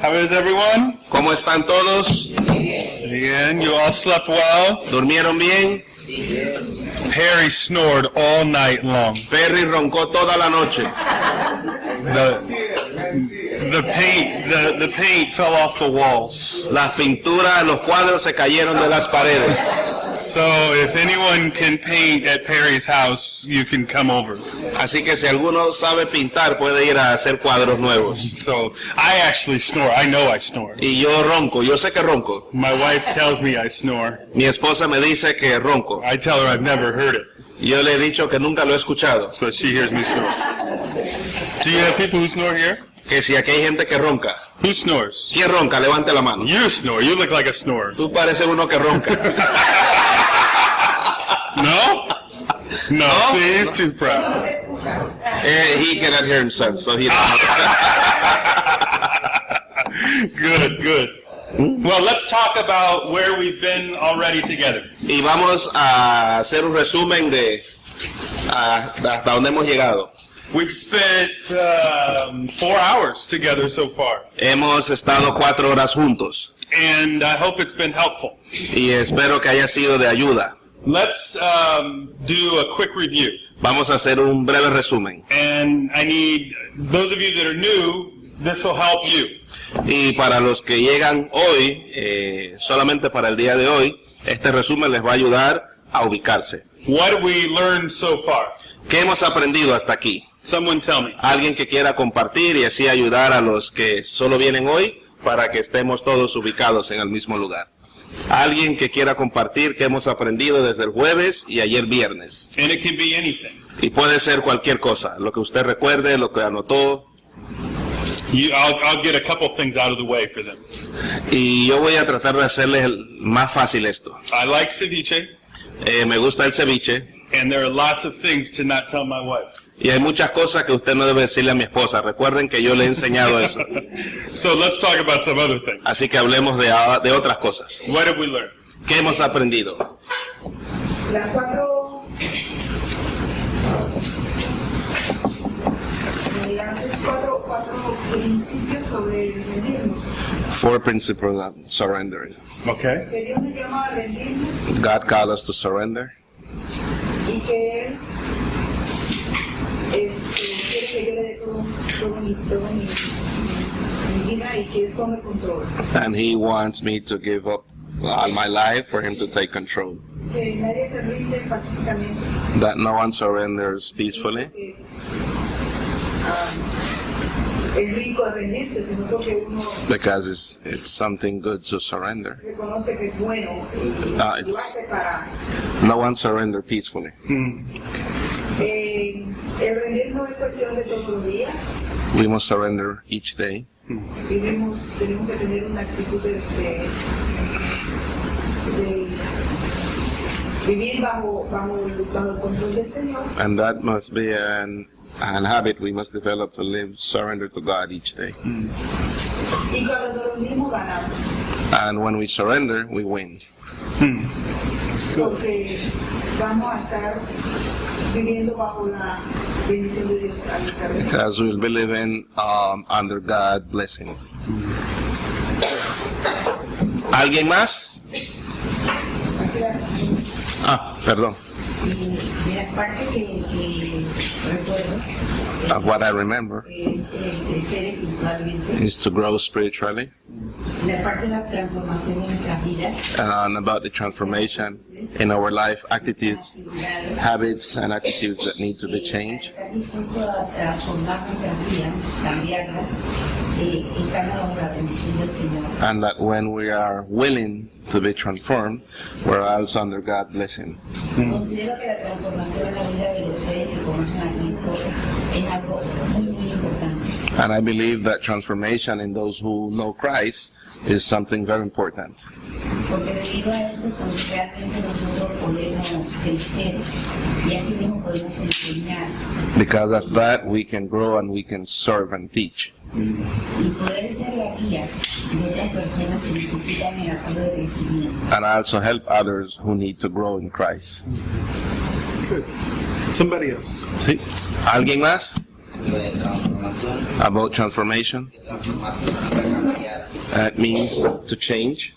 How is everyone? ¿Cómo están todos? Again, you all slept well? ¿Durmieron bien? Perry snored all night long. Perry roncó toda la noche. The paint fell off the walls. Las pinturas, los cuadros se cayeron de las paredes. So if anyone can paint at Perry's house, you can come over. Así que si alguno sabe pintar, puede ir a hacer cuadros nuevos. So I actually snore. I know I snore. Y yo ronco, yo sé que ronco. My wife tells me I snore. Mi esposa me dice que ronco. I tell her I've never heard it. Yo le he dicho que nunca lo he escuchado. So she hears me snore. Do you have people who snore here? Que si aquí hay gente que ronca. Who snores? ¿Quién ronca? Levante la mano. You snore. You look like a snorer. Tú pareces uno que ronca. No? No. See, he's too proud. He cannot hear himself, so he Good. Well, let's talk about where we've been already together. Y vamos a hacer un resumen de hasta dónde hemos llegado. We've spent 4 hours together so far. Hemos estado 4 horas juntos And I hope it's been helpful. y espero que haya sido de ayuda. Let's do a quick review. Vamos a hacer un breve resumen. And I need, those of you that are new, this will help you. Y para los que llegan hoy, solamente para el día de hoy, este resumen les va a ayudar a ubicarse. What have we learned so far? ¿Qué hemos aprendido hasta aquí? Someone tell me. Alguien que quiera compartir y así ayudar a los que solo vienen hoy para que estemos todos ubicados en el mismo lugar. Alguien que quiera compartir qué hemos aprendido desde el jueves y ayer viernes. And it can be anything. Y puede ser cualquier cosa, lo que usted recuerde, lo que anotó. I'll get a couple things out of the way for them. Y yo voy a tratar de hacerles más fácil esto. I like ceviche, Me gusta el ceviche and there are lots of things to not tell my wife. y hay muchas cosas que usted no debe decirle a mi esposa. Recuerden que yo le he enseñado eso. So let's talk about some other things. Así que hablemos de otras cosas. What have we learned? ¿Qué hemos aprendido? Las cuatro principios sobre el rendirnos. 4 principles of surrendering. Okay. Que Dios nos llama a rendirnos God called us to surrender. y que Él quiere que yo le dé todo mi vida y que Él tome control. And He wants me to give up all my life for Him to take control. Que nadie se rinde pacíficamente. That no one surrenders peacefully. Es rico de rendirse, sino que uno Because it's something good to surrender. reconoce que es bueno y lo it's- hace para... No one surrender peacefully. El rendirnos es cuestión de todos los días. We must surrender each day. Tenemos que tener una actitud de vivir bajo el control del Señor. And that must be an habit we must develop to live surrender to God each day. Y cuando nos rendimos ganamos. And when we surrender, we win. Porque vamos a estar viviendo bajo la bendición de Dios a nuestra vida. Because we'll be living under God's blessing. ¿Alguien más? Perdón. De las partes que recuerdo, What I remember crecer espiritualmente, is to grow spiritually, la parte de la transformación de nuestras vidas, and about the transformation in our life, attitudes, habits, and attitudes that need to be changed. estar dispuesto a transformar nuestras vidas, cambiarlas, estando bajo la bendición del Señor. And that when we are willing to be transformed, we're also under God's blessing. Considero que la transformación en la vida de los seres que conocen a Cristo es algo muy importante. And I believe that transformation in those who know Christ is something very important. Porque debido a eso, pues realmente nosotros podemos crecer y así mismo podemos enseñar Because of that, we can grow and we can serve and teach. y poder ser la guía de otras personas que necesitan el apoyo de crecimiento. And also help others who need to grow in Christ. Good. Somebody else. ¿Sí? ¿Alguien más? lo de transformación. about transformation. Transformación significa cambiar. It means to change.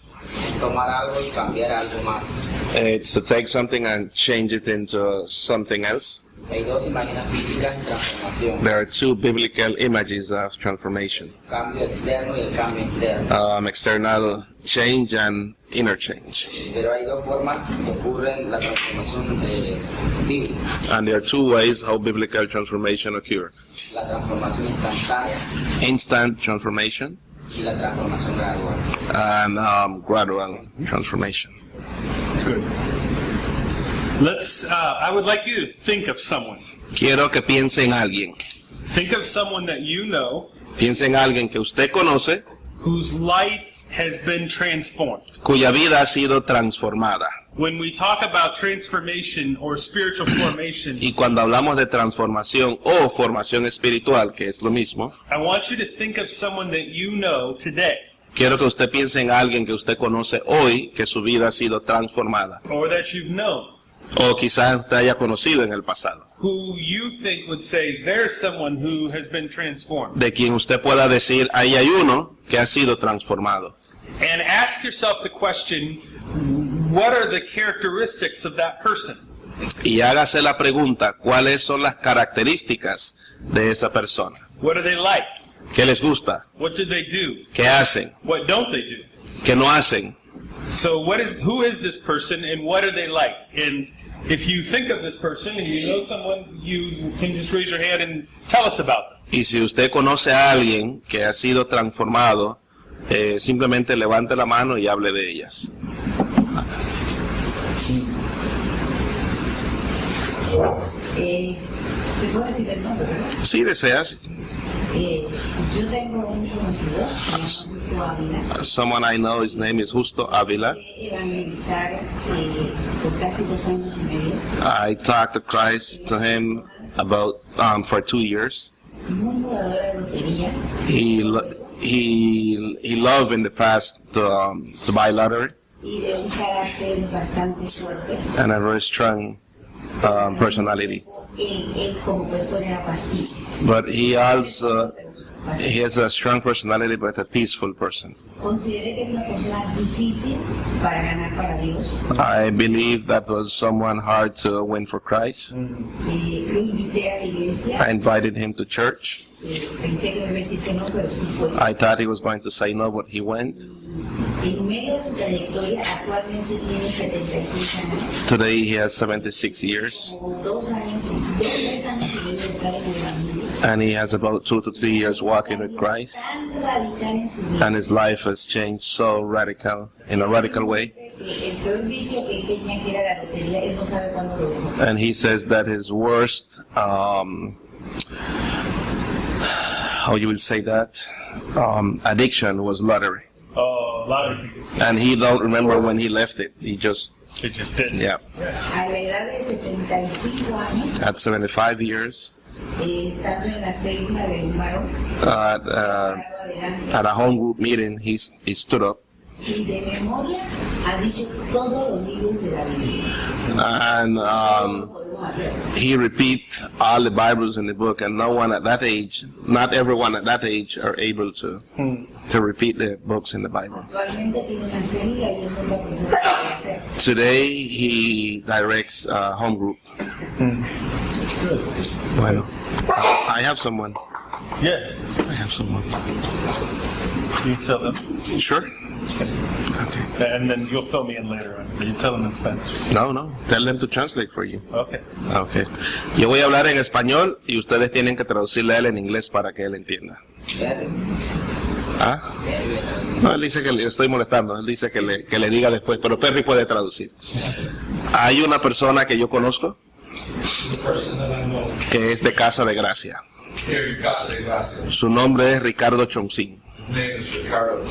Tomar algo y cambiar a algo más. It's to take something and change it into something else. Hay dos imágenes bíblicas de transformación. There are two biblical images of transformation. El cambio externo y el cambio interno. External change and inner change. Pero hay dos formas que ocurren la transformación bíblica. And there are two ways how biblical transformation occur. La transformación instantánea Instant transformation y la transformación gradual. and gradual transformation. Good. I would like you to think of someone. Quiero que piense en alguien. Think of someone that you know Piense en alguien que usted conoce whose life has been transformed. cuya vida ha sido transformada. When we talk about transformation or spiritual formation, Y cuando hablamos de transformación o formación espiritual, que es lo mismo, I want you to think of someone that you know today, quiero que usted piense en alguien que usted conoce hoy que su vida ha sido transformada. or that you've known, O quizás usted haya conocido en el pasado. who you think would say, there's someone who has been transformed. De quien usted pueda decir, ahí hay uno que ha sido transformado. And ask yourself the question, what are the characteristics of that person? Y hágase la pregunta, ¿cuáles son las características de esa persona? What do they like? ¿Qué les gusta? What do they do? ¿Qué hacen? What don't they do? ¿Qué no hacen? So who is this person and what are they like? And if you think of this person and you know someone, you can just raise your hand and tell us about them. Y si usted conoce a alguien que ha sido transformado, simplemente levante la mano y hable de ellas. ¿Se puede decir el nombre, verdad? Si deseas, Yo tengo un conocido, se llama Justo Ávila, someone I know, his name is Justo Avila. evangelizar por casi 2 años y medio. I talked to Christ to him about for 2 years. Muy jugador de lotería. He loved in the past to buy lottery Y de un carácter bastante fuerte. and a very strong personality. Él como persona era pasivo. But he also he has a strong personality, but a peaceful person. Consideré que era una persona difícil para ganar para Dios. I believe that was someone hard to win for Christ. Lo invité a la iglesia. I invited him to church. Pensé que me iba a decir que no, pero sí fue. I thought he was going to say no, but he went. En medio de su trayectoria, actualmente tiene 76 años. Today he has 76 years, Como 3 años y medio de estar en el evangelio. and he has about 2 to 3 years walking with Christ. Tan radical en su vida. And his life has changed so radical, in a radical way. El peor vicio que él tenía, que era la lotería, él no sabe cuándo lo dejó. And he says that his worst, how you will say that, addiction was lottery. Oh, a lot of people. And he don't remember when he left it. He just, It just didn't. yeah, A la edad de 75 años, at 75 years, estando en la célula de un varón, at, parado adelante, at a home group meeting, he stood up y de memoria ha dicho todos los libros de la Biblia. and Podemos hacer. he repeat all the Bibles in the book, and no one at that age, not everyone at that age are able to repeat the books in the Bible. Actualmente tiene una célula y es otra persona que puede hacer. Today he directs a home group. Bueno, I have someone. Yeah. I have someone. You tell them. Sure. Okay. And then you'll fill me in later on. But you tell them in Spanish. No. Tell them to translate for you. Okay. Okay. Yo voy a hablar en español y ustedes tienen que traducirle a él en inglés para que él entienda. ¿Ah? No, él dice que le estoy molestando. Él dice que le diga después, pero Perry puede traducir. Hay una persona que yo conozco que es de Casa de Gracia. Here, Casa de Gracia. Su nombre es Ricardo Chongsin. His name is Ricardo.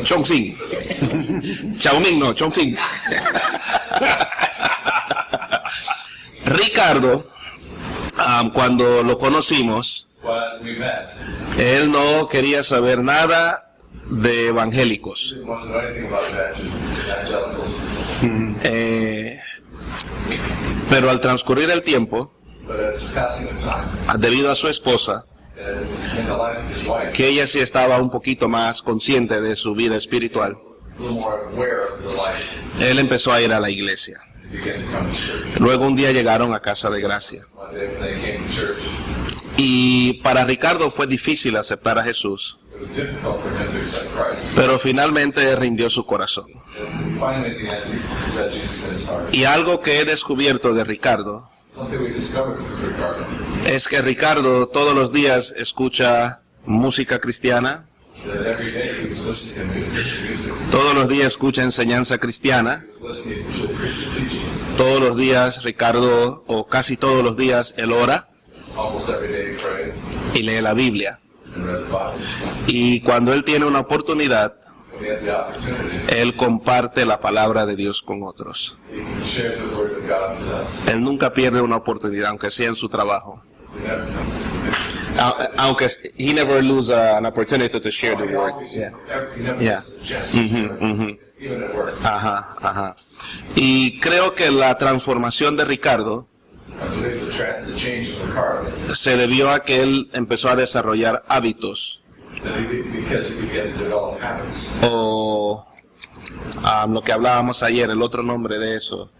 Chongsin. Chaoming, no, Chongsin. Ricardo, cuando lo conocimos, When we met, él no quería saber nada de evangélicos. didn't want to know anything about evangelicals. Pero al transcurrir el tiempo, But at the passing of time, debido a su esposa, in the life of his wife, que ella sí estaba un poquito más consciente de su vida espiritual, a little more aware of the life, él empezó a ir a la iglesia. he began to come to church. Luego un día llegaron a Casa de Gracia. One day when they came to church, Y para Ricardo fue difícil aceptar a Jesús, it was difficult for him to accept Christ. pero finalmente rindió su corazón. And finally, at the end, he let Jesus in his heart. Y algo que he descubierto de Ricardo Something we discovered with Ricardo, es que Ricardo todos los días escucha música cristiana, that every day he was listening to Christian music, todos los días escucha enseñanza cristiana, he was listening to Christian teachings. todos los días Ricardo, o casi todos los días, él ora Almost every day he prayed y lee la Biblia. and read the Bible. Y cuando él tiene una oportunidad, When he had the opportunity, él comparte la palabra de Dios con otros. he shared the word of God to us. Él nunca pierde una oportunidad, aunque sea en su trabajo. We never Aunque he never lose an opportunity to share the He word. always- Yeah. he never Yeah. misses a chance to share, even at work. Ajá. Y creo que la transformación de Ricardo I believe the change of Ricardo, se debió a que él empezó a desarrollar hábitos because he began to develop habits. o lo que hablábamos ayer, el otro nombre de eso,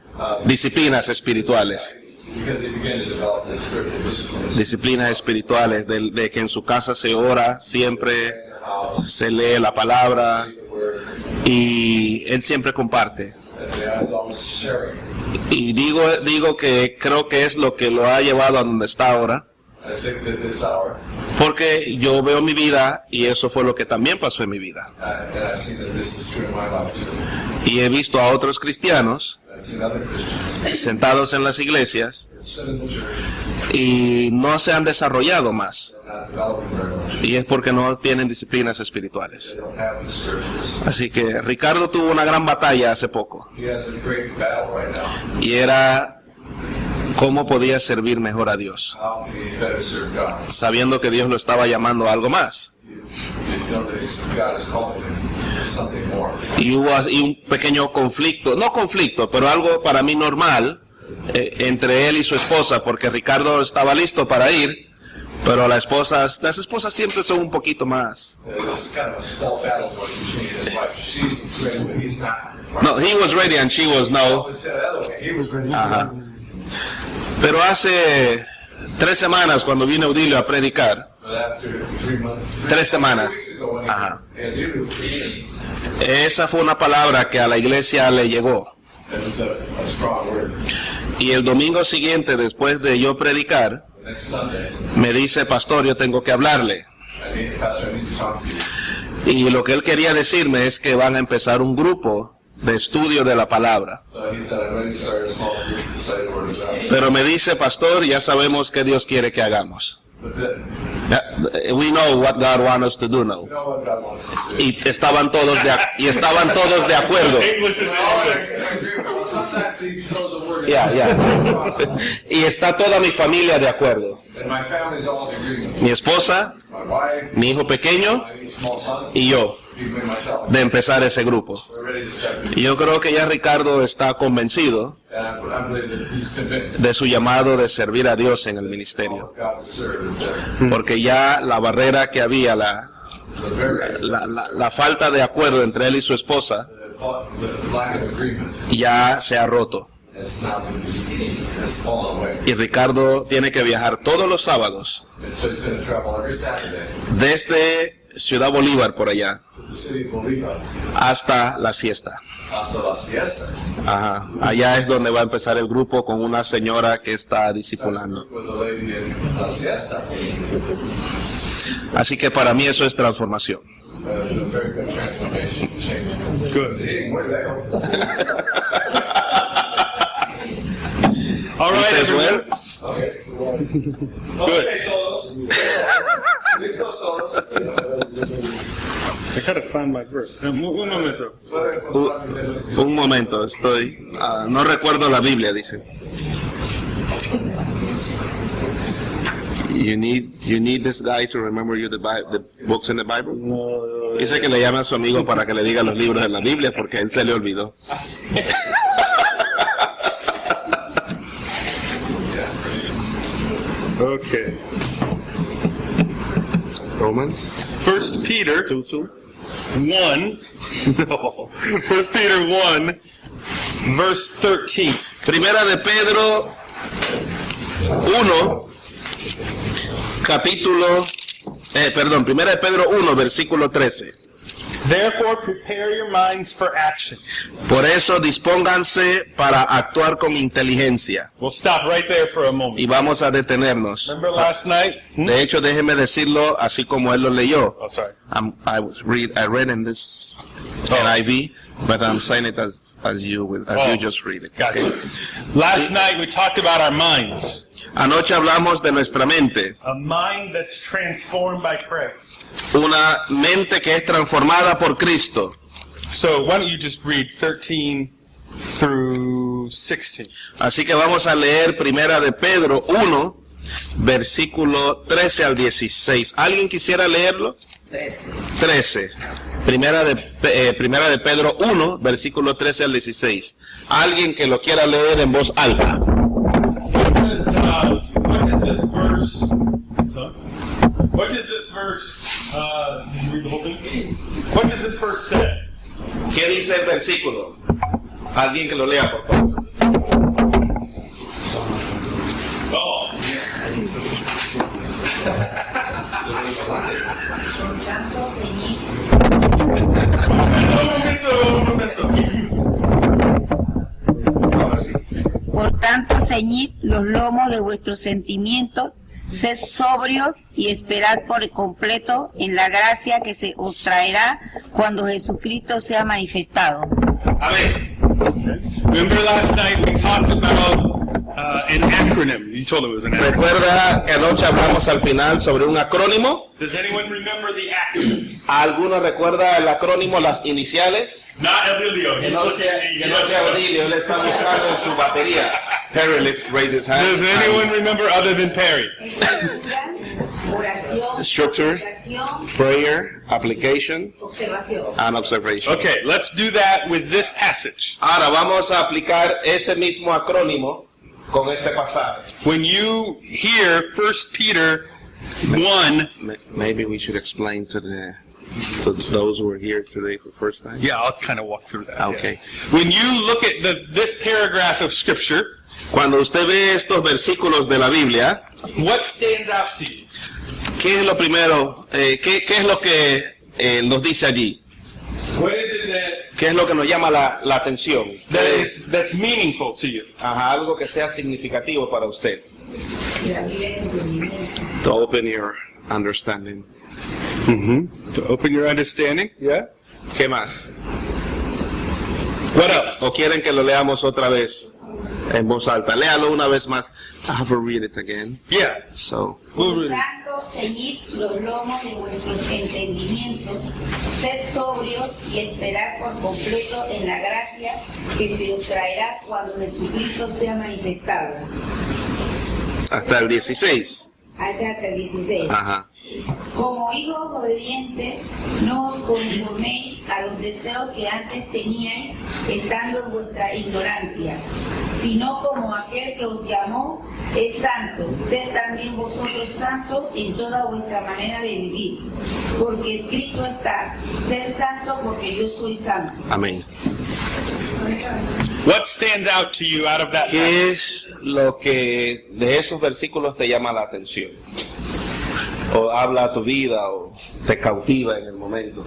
disciplinas espirituales. Because he began to develop the spiritual disciplines. Disciplinas espirituales, de que en su casa se ora, siempre In the house, se lee la palabra the word, y él siempre comparte. and the eyes always sharing. Y digo que creo que es lo que lo ha llevado a donde está ahora, I think that this hour, porque yo veo mi vida y eso fue lo que también pasó en mi vida. and I've seen that this is true in my life too. Y he visto a otros cristianos I've seen other Christians sentados en las iglesias that sit in the church y no se han desarrollado más. and not developing very much. Y es porque no tienen disciplinas espirituales. They don't have the spiritual disciplines. Así que Ricardo tuvo una gran batalla hace poco He has a great battle right now. y era cómo podía servir mejor a Dios, How can he better serve God? sabiendo que Dios lo estaba llamando a algo más. You know that God is calling him to something more. Y hubo así un pequeño conflicto, no conflicto, pero algo para mí normal entre él y su esposa, porque Ricardo estaba listo para ir, pero las esposas siempre son un poquito más. This is kind of a small battle going between his wife. She's ready, but he's not. No, he was ready and she was no. Let's say it the other way. He was ready. Ajá. Pero hace 3 semanas cuando vino Audilio a predicar, But after 3 months, 3 semanas, weeks ago when he ajá, and you came, esa fue una palabra que a la iglesia le llegó. it was a strong word. Y el domingo siguiente, después de yo predicar, The next Sunday, me dice, pastor, yo tengo que hablarle. Pastor, I need to talk to you. Y lo que él quería decirme es que van a empezar un grupo de estudio de la palabra. So he said, I'm ready to start a small group to study the word of God. Pero me dice, pastor, ya sabemos qué Dios quiere que hagamos. But then, We know what God wants us to do now. you know what God wants us to do. Y estaban todos de acuerdo. English and Well, sometimes he throws a word in. Y está toda mi familia de acuerdo. And my family's all in agreement. Mi esposa, My wife, mi hijo pequeño my small son, y yo, even myself. de empezar ese grupo. We're ready to start. Y yo creo que ya Ricardo está convencido And I believe that he's convinced de su llamado de servir a Dios en el all ministerio. of God to serve is there. Porque ya la barrera que había, The very, la falta de acuerdo entre él y su esposa, the lack of agreement ya se ha roto. has now has fallen away. Y Ricardo tiene que viajar todos los sábados And so he's going to travel every Saturday desde Ciudad Bolívar por allá to the city of Bolivar hasta la siesta. hasta la siesta. Ajá. Allá es donde va a empezar el grupo con una señora que está discipulando. With a lady in la siesta. Así que para mí eso es transformación. It's a very good transformation. Change. Good. Sí, muy bien. All He right, says, everyone. well, Okay. Good. Okay, todos. Listos todos. I gotta find my verse. Un momento. un momento, no recuerdo la Biblia, dice. You need this guy to remember you the books in the Bible. No, Dice que le llame a su amigo para que le diga los libros de la Biblia porque él se le olvidó. Okay. Romans 1 Peter 2:2. 1. No. 1 Peter 1, verse 13. Primera de Pedro 1, Primera de Pedro 1, versículo 13. Therefore, prepare your minds for action. Por eso dispónganse para actuar con inteligencia. We'll stop right there for a Y moment. vamos a detenernos. Remember last night? De hecho, déjeme decirlo así como él lo leyó. Oh, sorry. I read in this NIV, but I'm saying it as you just read it. Gotcha. Last night we talked about our minds. Anoche hablamos de nuestra mente, A mind that's transformed by Christ. una mente que es transformada por Cristo. So why don't you just read 13 through 16? Así que vamos a leer Primera de Pedro 1, versículo 13 al 16. ¿Alguien quisiera leerlo? 13. Primera de Pedro 1, versículo 13 al 16. Alguien que lo quiera leer en voz alta. What is this verse? Son? What does this verse? Did you read the whole thing? What does this verse say? ¿Qué dice el versículo? Alguien que lo lea, por favor. Oh. Por tanto, ceñid Ahora sí. Por tanto, ceñid los lomos de vuestros sentimientos, sed sobrios y esperad por completo en la gracia que se os traerá cuando Jesucristo sea manifestado. Amén. Remember last night we talked about an acronym. You told it was an acronym. Recuerda que anoche hablamos al final sobre un acrónimo. Does anyone remember the acronym? ¿Alguno recuerda el acrónimo, las iniciales? Not Emilio. Que no sea Odilio, él está buscando en su batería. Perry, let's raise his hand. Does anyone remember other than Perry? Escritura, oración, Structure, aplicación, prayer, application, observación. and observation. Okay, let's do that with this passage. Ahora vamos a aplicar ese mismo acrónimo con este pasaje. When you hear 1 Peter 1, Maybe we should explain to those who are here today for the first time. yeah, I'll kind of walk through that. Okay. yeah. When you look at this paragraph of Scripture, Cuando usted ve estos versículos de la Biblia, what stands out to you? ¿qué es lo primero? ¿Qué es lo que nos dice allí? What is it that ¿Qué es lo que nos llama la atención? that's meaningful to you? Ajá, algo que sea significativo para usted. La Biblia de entendimiento. To open your understanding. To open your understanding. Yeah. ¿Qué más? What else? ¿O quieren que lo leamos otra vez en voz alta? Léalo una vez más. I have to read it again. Yeah. So, We'll Por read it. tanto, ceñid los lomos de vuestros entendimientos, sed sobrios y esperad por completo en la gracia que se os traerá cuando Jesucristo sea manifestado. hasta el 16. Hasta el 16. Ajá. Como hijos obedientes, no os conforméis a los deseos que antes teníais estando en vuestra ignorancia, sino como aquel que os llamó es santo, sed también vosotros santos en toda vuestra manera de vivir, porque escrito está, sed santo porque yo soy santo. Amén. What stands out to you out of that? ¿Qué es lo que de esos versículos te llama la atención? O habla a tu vida o te cautiva en el momento.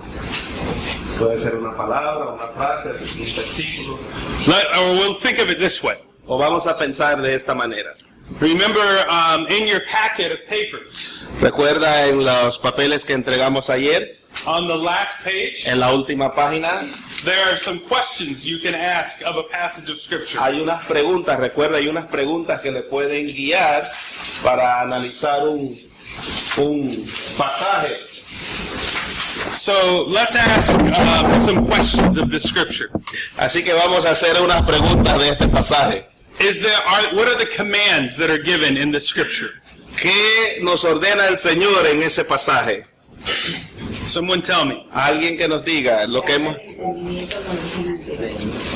Puede ser una palabra, una frase, un versículo. Or we'll think of it this way. O vamos a pensar de esta manera. Remember, in your packet of papers, Recuerda en los papeles que entregamos ayer, on the last page, en la última página, there are some questions you can ask of a passage of Scripture. hay unas preguntas, recuerda, hay unas preguntas que le pueden guiar para analizar un pasaje. So let's ask some questions of this Scripture. Así que vamos a hacer unas preguntas de este pasaje. What are the commands that are given in the Scripture? ¿Qué nos ordena el Señor en ese pasaje? Someone tell me. Alguien que nos diga lo que hemos... El entendimiento no es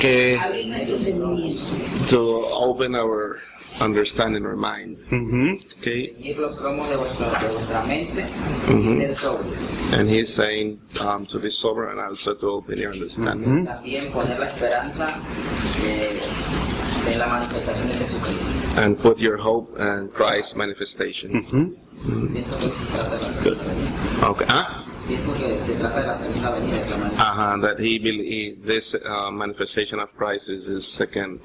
que abrir nuestro entendimiento. to open our understanding, our mind. Okay, Ceñir los lomos de vuestra mente y ser sobrio. and he's saying to be sober and also to open your understanding. También poner la esperanza en la manifestación de Jesucristo. And put your hope in Christ's manifestation. Pienso que se trata de la segunda venida. Okay. Pienso que se trata de la segunda venida de la manifestación. That he believe this manifestation of Christ is his second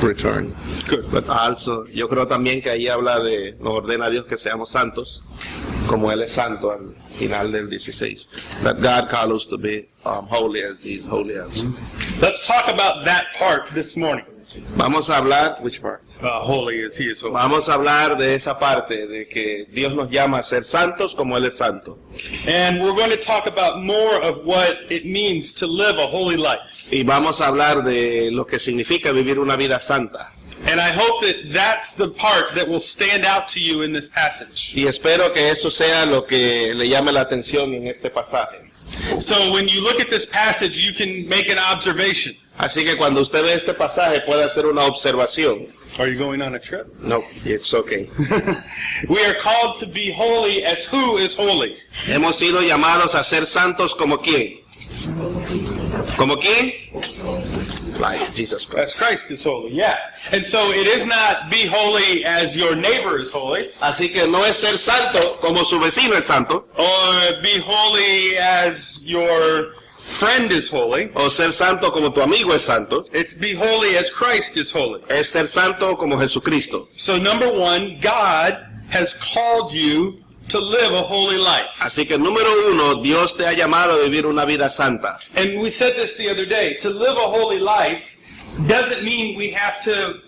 return. Good. But also, yo creo también que ahí habla de, nos ordena a Dios que seamos santos, como Él es santo al final del 16. That God calls us to be holy as He is holy also. Let's talk about that part this morning. Vamos a hablar, which part? Holy as he is holy. Vamos a hablar de esa parte, de que Dios nos llama a ser santos como Él es santo. And we're going to talk about more of what it means to live a holy life. Y vamos a hablar de lo que significa vivir una vida santa. And I hope that that's the part that will stand out to you in this passage. Y espero que eso sea lo que le llame la atención en este pasaje. So when you look at this passage, you can make an observation. Así que cuando usted ve este pasaje puede hacer una observación. Are you going on a trip? No, it's okay. We are called to be holy as who is holy? Hemos sido llamados a ser santos como quién. ¿Como quién? Like Jesus Christ. As Christ is holy, yeah. And so it is not be holy as your neighbor is holy, Así que no es ser santo como su vecino es santo, or be holy as your friend is holy. o ser santo como tu amigo es santo. It's be holy as Christ is holy. Es ser santo como Jesucristo. So number one, God has called you to live a holy life. Así que número uno, Dios te ha llamado a vivir una vida santa. And we said this the other day, to live a holy life doesn't mean we have to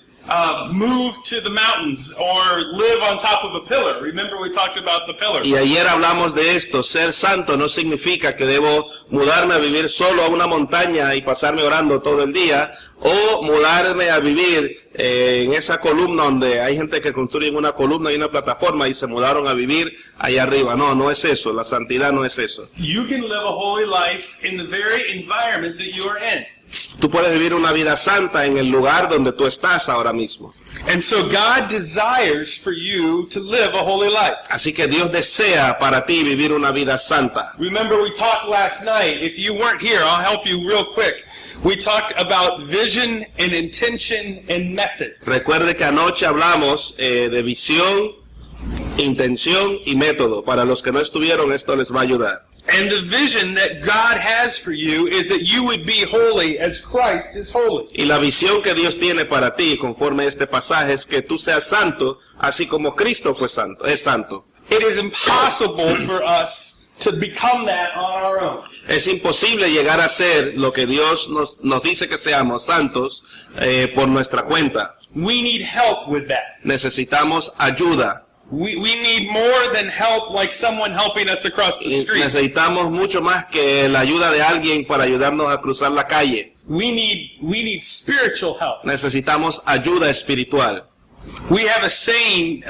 move to the mountains or live on top of a pillar. Remember we talked about the pillar. Y ayer hablamos de esto, ser santo no significa que debo mudarme a vivir solo a una montaña y pasarme orando todo el día, o mudarme a vivir en esa columna donde hay gente que construye una columna y una plataforma y se mudaron a vivir allá arriba. No, no es eso, la santidad no es eso. You can live a holy life in the very environment that you are in. Tú puedes vivir una vida santa en el lugar donde tú estás ahora mismo. And so God desires for you to live a holy life. Así que Dios desea para ti vivir una vida santa. Remember we talked last night, if you weren't here, I'll help you real quick. We talked about vision and intention and methods. Recuerde que anoche hablamos de visión, intención y método. Para los que no estuvieron, esto les va a ayudar. And the vision that God has for you is that you would be holy as Christ is holy. Y la visión que Dios tiene para ti, conforme a este pasaje, es que tú seas santo, así como Cristo fue santo, es santo. It is impossible for us to become that on our own. Es imposible llegar a ser lo que Dios nos dice que seamos santos por nuestra cuenta. We need help with that. Necesitamos ayuda. We need more than help like someone helping us across the Y street. necesitamos mucho más que la ayuda de alguien para ayudarnos a cruzar la calle. We need spiritual help. Necesitamos ayuda espiritual. We have a saying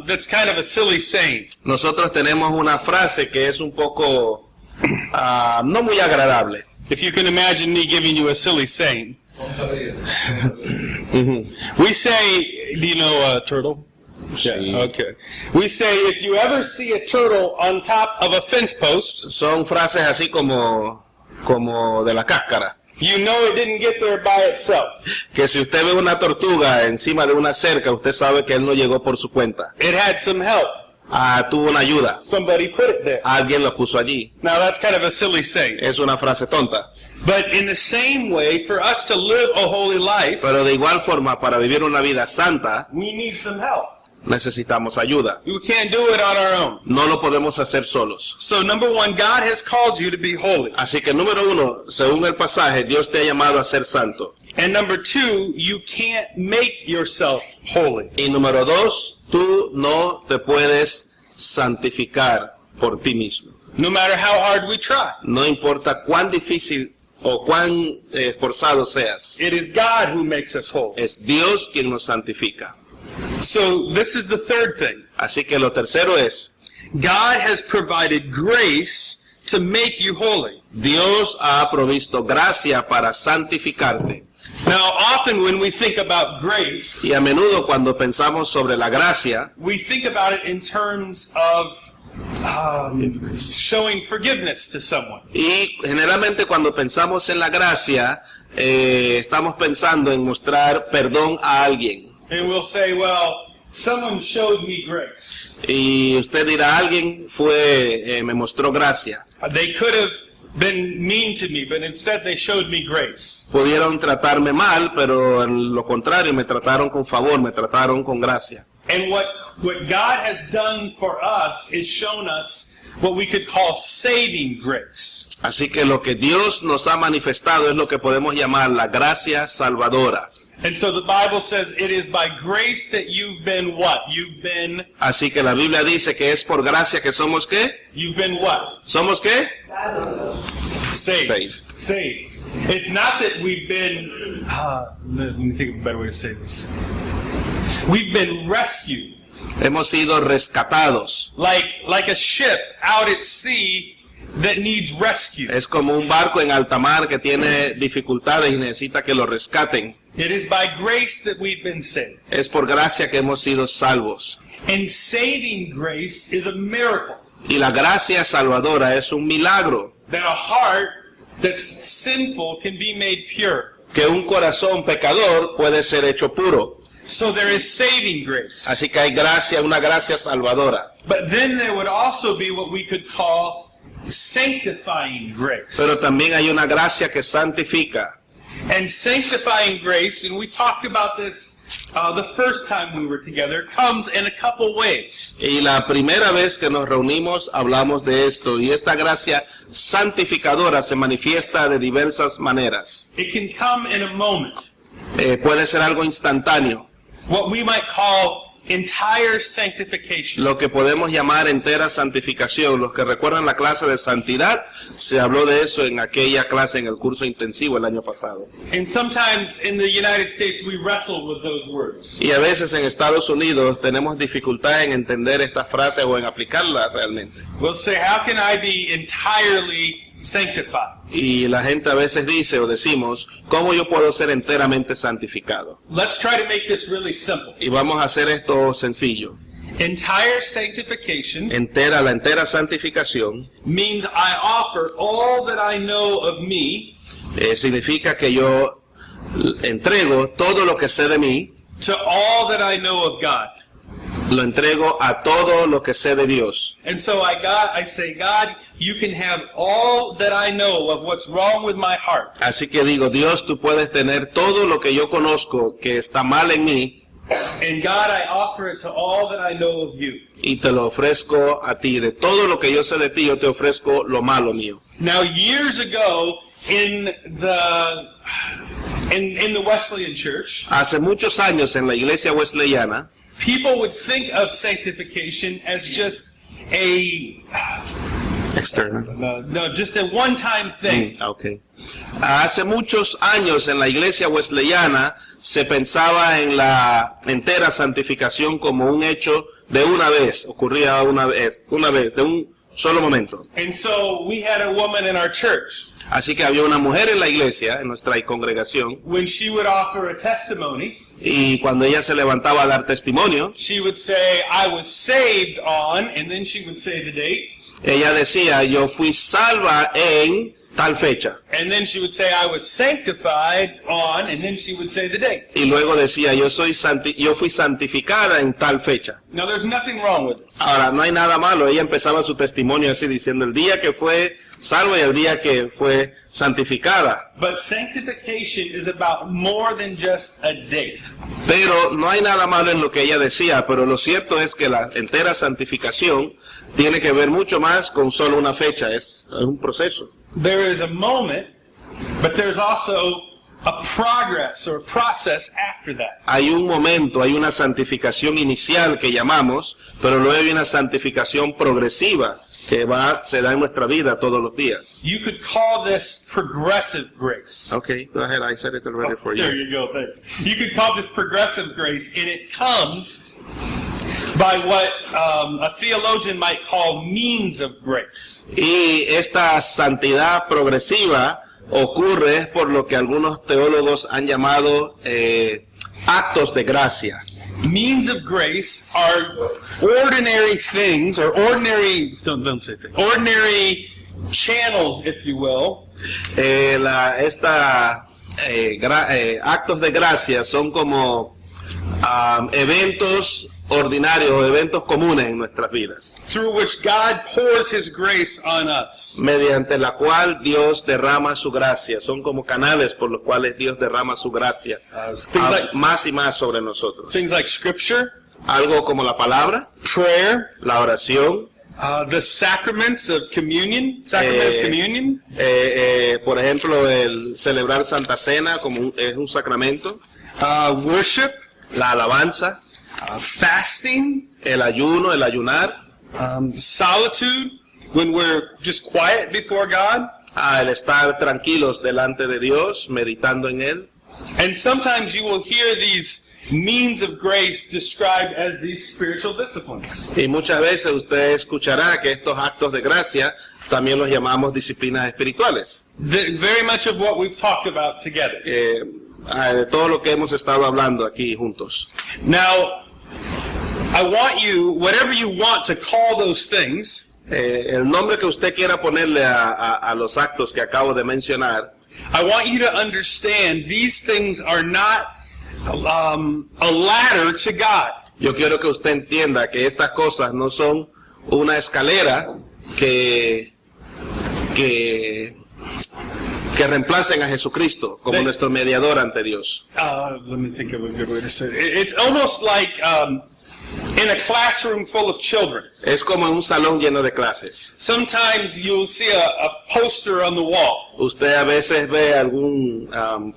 that's kind of a silly saying. Nosotros tenemos una frase que es un poco no muy agradable. If you can imagine me giving you a silly saying. We say, do you know a turtle? Yeah, okay. We say if you ever see a turtle on top of a fence post, Son frases así como de la cáscara. you know it didn't get there by itself. Que si usted ve una tortuga encima de una cerca, usted sabe que él no llegó por su cuenta. It had some help. Tuvo una ayuda. Somebody put it there. Alguien lo puso allí. Now that's kind of a silly saying. Es una frase tonta. But in the same way, for us to live a holy life, Pero de igual forma, para vivir una vida santa, we need some help. necesitamos ayuda. We can't do it on our own. No lo podemos hacer solos. So number one, God has called you to be holy. Así que número uno, según el pasaje, Dios te ha llamado a ser santo. And number two, you can't make yourself holy. Y número dos, tú no te puedes santificar por ti mismo. No matter how hard we try. No importa cuán difícil o cuán forzado seas. It is God who makes us holy. Es Dios quien nos santifica. So this is the third thing. Así que lo tercero es, God has provided grace to make you holy. Dios ha provisto gracia para santificarte. Now, often when we think about grace, Y a menudo cuando pensamos sobre la gracia, we think about it in terms of showing forgiveness to someone. y generalmente cuando pensamos en la gracia, estamos pensando en mostrar perdón a alguien. And we'll say, well, someone showed me grace. Y usted dirá, alguien me mostró gracia. They could have been mean to me, but instead they showed me grace. Pudieron tratarme mal, pero en lo contrario me trataron con favor, me trataron con gracia. And what God has done for us is shown us what we could call saving grace. Así que lo que Dios nos ha manifestado es lo que podemos llamar la gracia salvadora. And so the Bible says it is by grace that you've been what? You've been Así que la Biblia dice que es por gracia que somos ¿qué? You've been what? ¿Somos qué? Saved. Saved. Saved. It's not that we've been, let me think of a better way to say this. We've been rescued. Hemos sido rescatados. Like a ship out at sea that needs rescue. Es como un barco en alta mar que tiene dificultades y necesita que lo rescaten. It is by grace that we've been saved. Es por gracia que hemos sido salvos. And saving grace is a miracle. Y la gracia salvadora es un milagro. That a heart that's sinful can be made pure. Que un corazón pecador puede ser hecho puro. So there is saving grace. Así que hay gracia, una gracia salvadora. But then there would also be what we could call sanctifying grace. Pero también hay una gracia que santifica. And sanctifying grace, and we talked about this the first time we were together, comes in a couple ways. Y la primera vez que nos reunimos hablamos de esto. Y esta gracia santificadora se manifiesta de diversas maneras. It can come in a moment. Puede ser algo instantáneo. What we might call entire sanctification. Lo que podemos llamar entera santificación. Los que recuerdan la clase de santidad, se habló de eso en aquella clase en el curso intensivo el año pasado. And sometimes in the United States we wrestle with those words. Y a veces en Estados Unidos tenemos dificultad en entender estas frases o en aplicarlas realmente. We'll say, how can I be entirely sanctified? Y la gente a veces dice o decimos, ¿cómo yo puedo ser enteramente santificado? Let's try to make this really simple. Y vamos a hacer esto sencillo. Entire sanctification La entera santificación means I offer all that I know of me significa que yo entrego todo lo que sé de mí, to all that I know of God. lo entrego a todo lo que sé de Dios. And so I say, God, you can have all that I know of what's wrong with my heart. Así que digo, Dios, tú puedes tener todo lo que yo conozco que está mal en mí, And God, I offer it to all that I know of you. y te lo ofrezco a ti. De todo lo que yo sé de ti, yo te ofrezco lo malo mío. Now, years ago, in the Wesleyan Church, Hace muchos años en la iglesia wesleyana, people would think of sanctification as just a just a one-time thing. Okay. Hace muchos años en la iglesia wesleyana se pensaba en la entera santificación como un hecho de una vez, ocurría una vez, de un solo momento. And so we had a woman in our church. Así que había una mujer en la iglesia, en nuestra congregación, When she would offer a testimony, y cuando ella se levantaba a dar testimonio, she would say, I was saved on, and then she would say the date. ella decía, yo fui salva en tal fecha. And then she would say, I was sanctified on, and then she would say the date. Y luego decía, yo fui santificada en tal fecha. Now, there's nothing wrong with this. Ahora, no hay nada malo. Ella empezaba su testimonio así, diciendo el día que fue salva y el día que fue santificada. But sanctification is about more than just a date. Pero no hay nada malo en lo que ella decía, pero lo cierto es que la entera santificación tiene que ver mucho más con solo una fecha, es un proceso. There is a moment, but there's also a progress or process after that. Hay un momento, hay una santificación inicial que llamamos, pero luego hay una santificación progresiva que se da en nuestra vida todos los días. You could call this progressive grace. Okay, go ahead, I said it already for There you. you go, thanks. You could call this progressive grace, and it comes by what a theologian might call means of grace. Y esta santidad progresiva ocurre por lo que algunos teólogos han llamado actos de gracia. Means of grace are ordinary things, or ordinary, don't say things, ordinary channels, if you will, actos de gracia son como eventos ordinarios, eventos comunes en nuestras vidas, through which God pours His grace on us. mediante la cual Dios derrama su gracia. Son como canales por los cuales Dios derrama su gracia más y más sobre nosotros. Things like Scripture, Algo como la palabra, prayer, la oración, the sacraments of communion, sacrament of communion, por ejemplo, el celebrar Santa Cena como es un sacramento, worship, la alabanza, fasting, el ayuno, el ayunar, solitude, when we're just quiet before God, el estar tranquilos delante de Dios, meditando en Él. and sometimes you will hear these means of grace described as these spiritual disciplines. Y muchas veces usted escuchará que estos actos de gracia también los llamamos disciplinas espirituales. Very much of what we've talked about together. De todo lo que hemos estado hablando aquí juntos. Now, I want you, whatever you want to call those things, El nombre que usted quiera ponerle a los actos que acabo de mencionar, I want you to understand these things are not a ladder to God. yo quiero que usted entienda que estas cosas no son una escalera que reemplacen a Jesucristo como nuestro mediador ante Dios. Let me think of a good way to say it. It's almost like in a classroom full of children. Es como en un salón lleno de clases. Sometimes you'll see a poster on the wall. Usted a veces ve algún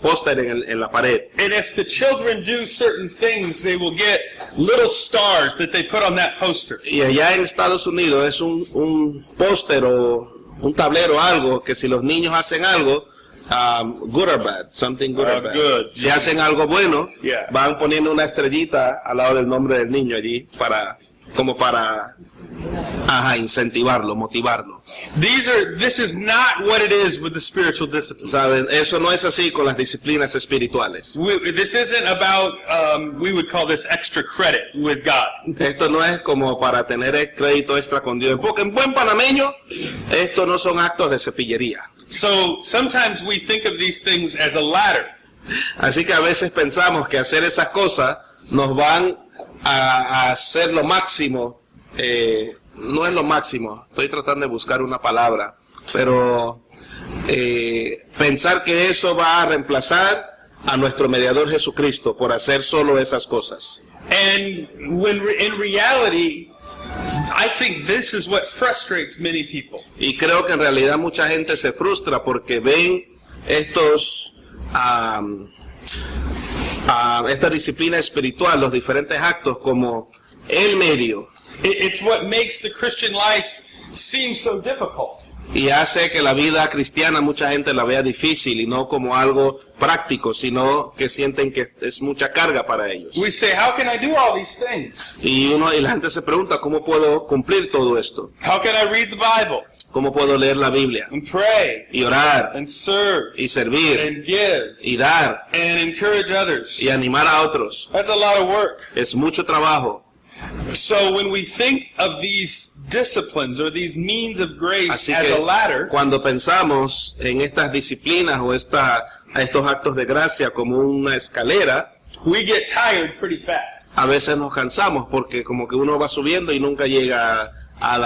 póster en la pared. And if the children do certain things, they will get little stars that they put on that poster. Y allá en Estados Unidos es un póster o un tablero, algo que si los niños hacen algo, good or bad, something good or bad. Good. Si hacen algo bueno, Yeah. van poniendo una estrellita al lado del nombre del niño allí para incentivarlo, motivarlo. This is not what it is with the spiritual disciplines. ¿Saben? Eso no es así con las disciplinas espirituales. This isn't about, we would call this extra credit with God. Esto no es como para tener el crédito extra con Dios. Porque en buen panameño, esto no son actos de cepillería. So sometimes we think of these things as a ladder. Así que a veces pensamos que hacer esas cosas nos van a hacer lo máximo. No es lo máximo, estoy tratando de buscar una palabra, pero pensar que eso va a reemplazar a nuestro mediador Jesucristo por hacer solo esas cosas. And when in reality, I think this is what frustrates many people. Y creo que en realidad mucha gente se frustra porque ven esta disciplina espiritual, los diferentes actos como el medio, It's what makes the Christian life seem so difficult. y hace que la vida cristiana mucha gente la vea difícil y no como algo práctico, sino que sienten que es mucha carga para ellos. We say, how can I do all these things? Y la gente se pregunta, ¿cómo puedo cumplir todo esto? How can I read the Bible ¿Cómo puedo leer la Biblia? and pray Y orar, and serve y servir, and give y dar, and encourage others? y animar a otros. That's a lot of work. Es mucho trabajo. So when we think of these disciplines or these means of grace Así as que a ladder, cuando pensamos en estas disciplinas o estos actos de gracia como una escalera, we get tired pretty fast. a veces nos cansamos porque como que uno va subiendo y nunca llega a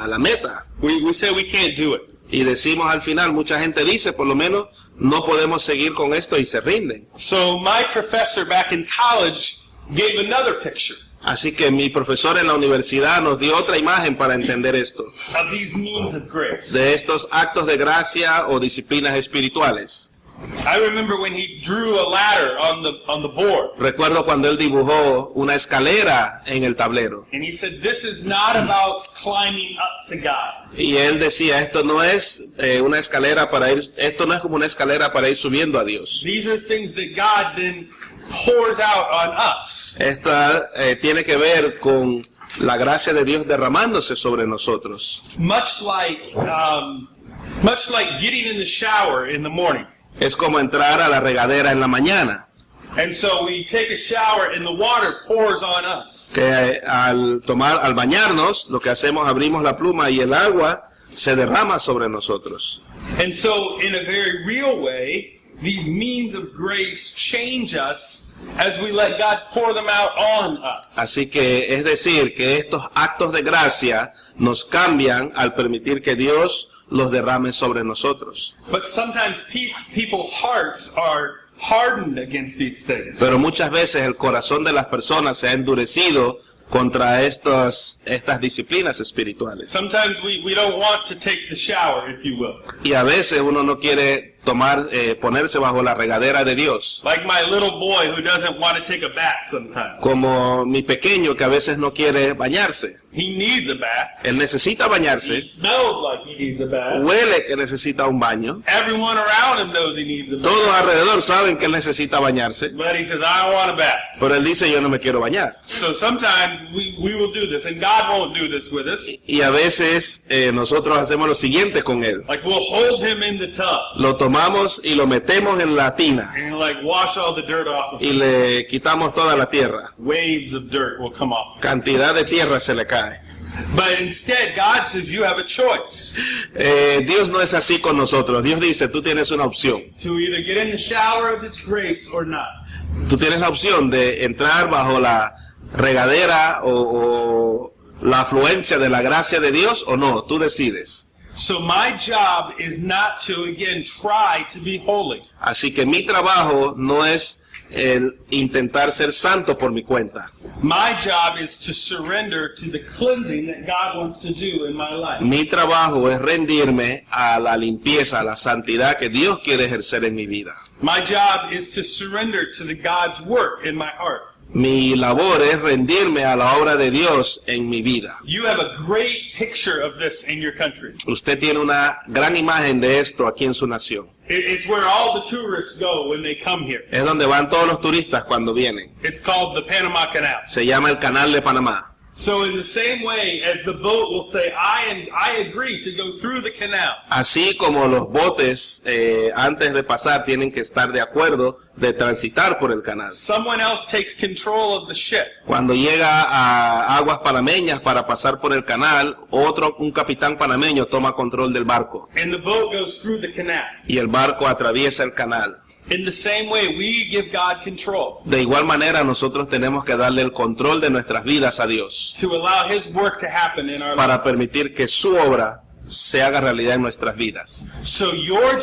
la meta. We say we can't do it. Y decimos al final, mucha gente dice, por lo menos no podemos seguir con esto y se rinden. So my professor back in college gave another picture Así que mi profesor en la universidad nos dio otra imagen para entender esto, of these means of grace. de estos actos de gracia o disciplinas espirituales. I remember when he drew a ladder on the board, Recuerdo cuando él dibujó una escalera en el tablero. and he said, "This is not about climbing up to God. Y él decía, esto no es una escalera para ir, esto no es como una escalera para ir subiendo a Dios. These are things that God then pours out on us." Esta tiene que ver con la gracia de Dios derramándose sobre nosotros. Much like getting in the shower in the morning. Es como entrar a la regadera en la mañana, And so we take a shower and the water pours on us. que al bañarnos, lo que hacemos, abrimos la pluma y el agua se derrama sobre nosotros. And so in a very real way, these means of grace change us as we let God pour them out on us. Así que es decir, que estos actos de gracia nos cambian al permitir que Dios los derrame sobre nosotros. But sometimes people's hearts are hardened against these things. Pero muchas veces el corazón de las personas se ha endurecido contra estas disciplinas espirituales. Sometimes we don't want to take the shower, if you will. Y a veces uno no quiere ponerse bajo la regadera de Dios. Like my little boy who doesn't want to take a bath sometimes. Como mi pequeño que a veces no quiere bañarse. He needs a bath. Él necesita He bañarse, smells like he needs a bath. huele que necesita un baño. Everyone around him knows he needs a bath. Todos alrededor saben que él necesita bañarse, But he says, I don't want a bath. pero él dice yo no me quiero bañar. So sometimes we will do this, and God won't do this with us. Y a veces nosotros hacemos lo siguiente con él. Like we'll hold him in the tub Lo tomamos y lo metemos en la tina and like wash all the dirt off of y him. le quitamos toda la tierra. Waves of dirt will come off. Cantidad de tierra se le cae. But instead, God says you have a choice Dios no es así con nosotros. Dios dice, tú tienes una opción. to either get in the shower of His grace or not. Tú tienes la opción de entrar bajo la regadera o la afluencia de la gracia de Dios o no. Tú decides. So my job is not to, again, try to be holy. Así que mi trabajo no es el intentar ser santo por mi cuenta. My job is to surrender to the cleansing that God wants to do in my life. Mi trabajo es rendirme a la limpieza, a la santidad que Dios quiere ejercer en mi vida. My job is to surrender to the God's work in my heart. Mi labor es rendirme a la obra de Dios en mi vida. You have a great picture of this in your country. Usted tiene una gran imagen de esto aquí en su nación. It's where all the tourists go when they come here. Es donde van todos los turistas cuando vienen. It's called the Panama Canal. Se llama el Canal de Panamá. So in the same way as the boat will say, I agree to go through the canal. Así como los botes antes de pasar tienen que estar de acuerdo de transitar por el canal. Someone else takes control of the ship. Cuando llega a aguas panameñas para pasar por el canal, un capitán panameño toma control del barco And the boat goes through the canal. y el barco atraviesa el canal. In the same way, we give God control De igual manera, nosotros tenemos que darle el control de nuestras vidas a Dios to allow His work to happen in our lives. para permitir que su obra se haga realidad en nuestras vidas. So your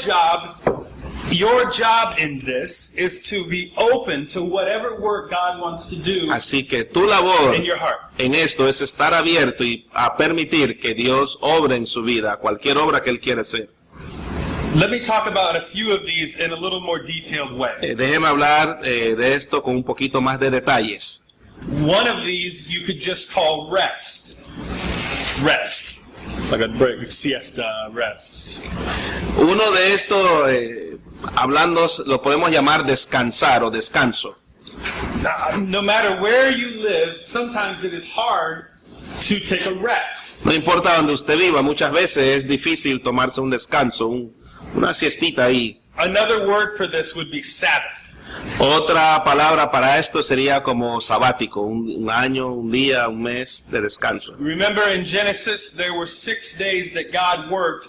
job in this is to be open to whatever work God wants to do Así que tu labor in your heart. en esto es estar abierto y a permitir que Dios obre en su vida, cualquier obra que Él quiere hacer. Let me talk about a few of these in a little more detailed way. Déjeme hablar de esto con un poquito más de detalles. One of these you could just call rest. Rest. Like a break, siesta, rest. Uno de estos, hablando, lo podemos llamar descansar o descanso. No matter where you live, sometimes it is hard to take a rest. No importa donde usted viva, muchas veces es difícil tomarse un descanso, una siestita ahí. Another word for this would be Sabbath. Otra palabra para esto sería como sabático, un año, un día, un mes de descanso. Remember in Genesis, there were 6 days that God worked,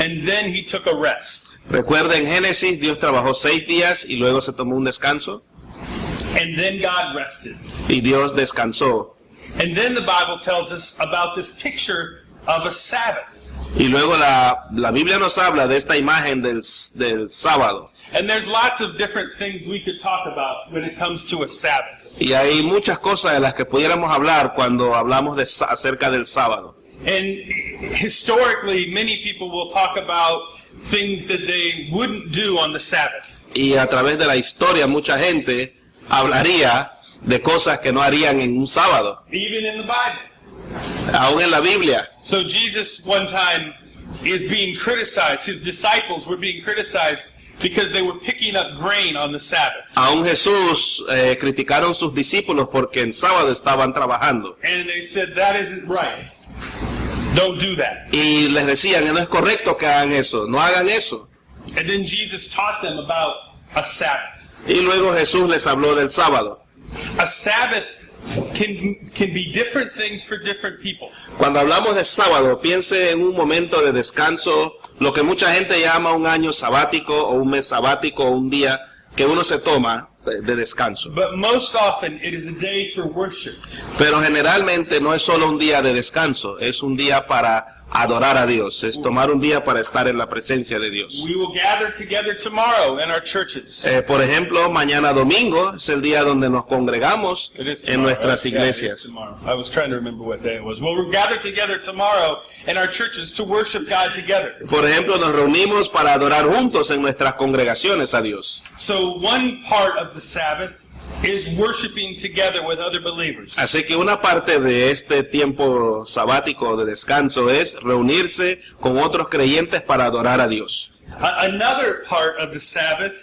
and then He took a rest. Recuerda en Génesis, Dios trabajó 6 días y luego se tomó un descanso And then God rested. y Dios descansó. And then the Bible tells us about this picture of a Sabbath. Y luego la Biblia nos habla de esta imagen del sábado. And there's lots of different things we could talk about when it comes to a Sabbath. Y hay muchas cosas de las que pudiéramos hablar cuando hablamos acerca del sábado. And historically, many people will talk about things that they wouldn't do on the Sabbath. Y a través de la historia mucha gente hablaría de cosas que no harían en un sábado, Even in the Bible. aún en la Biblia. So Jesus one time is being criticized. His disciples were being criticized because they were picking up grain on the Sabbath. Aún Jesús criticaron sus discípulos porque en sábado estaban trabajando. And they said, that isn't right. Don't do that. Y les decían que no es correcto que hagan eso, no hagan eso. And then Jesus taught them about a Sabbath. Y luego Jesús les habló del sábado. A Sabbath can be different things for different people. Cuando hablamos de sábado, piense en un momento de descanso, lo que mucha gente llama un año sabático o un mes sabático o un día que uno se toma de descanso. But most often it is a day for worship. Pero generalmente no es solo un día de descanso, es un día para adorar a Dios, es tomar un día para estar en la presencia de Dios. We will gather together tomorrow in our churches. Por ejemplo, mañana domingo es el día donde nos congregamos It is en tomorrow, nuestras right? Yeah, it is iglesias. tomorrow. I was trying to remember what day it was. Well, we'll gather together tomorrow in our churches to worship God together. Por ejemplo, nos reunimos para adorar juntos en nuestras congregaciones a Dios. So one part of the Sabbath is worshiping together with other believers. Así que una parte de este tiempo sabático de descanso es reunirse con otros creyentes para adorar a Dios. Another part of the Sabbath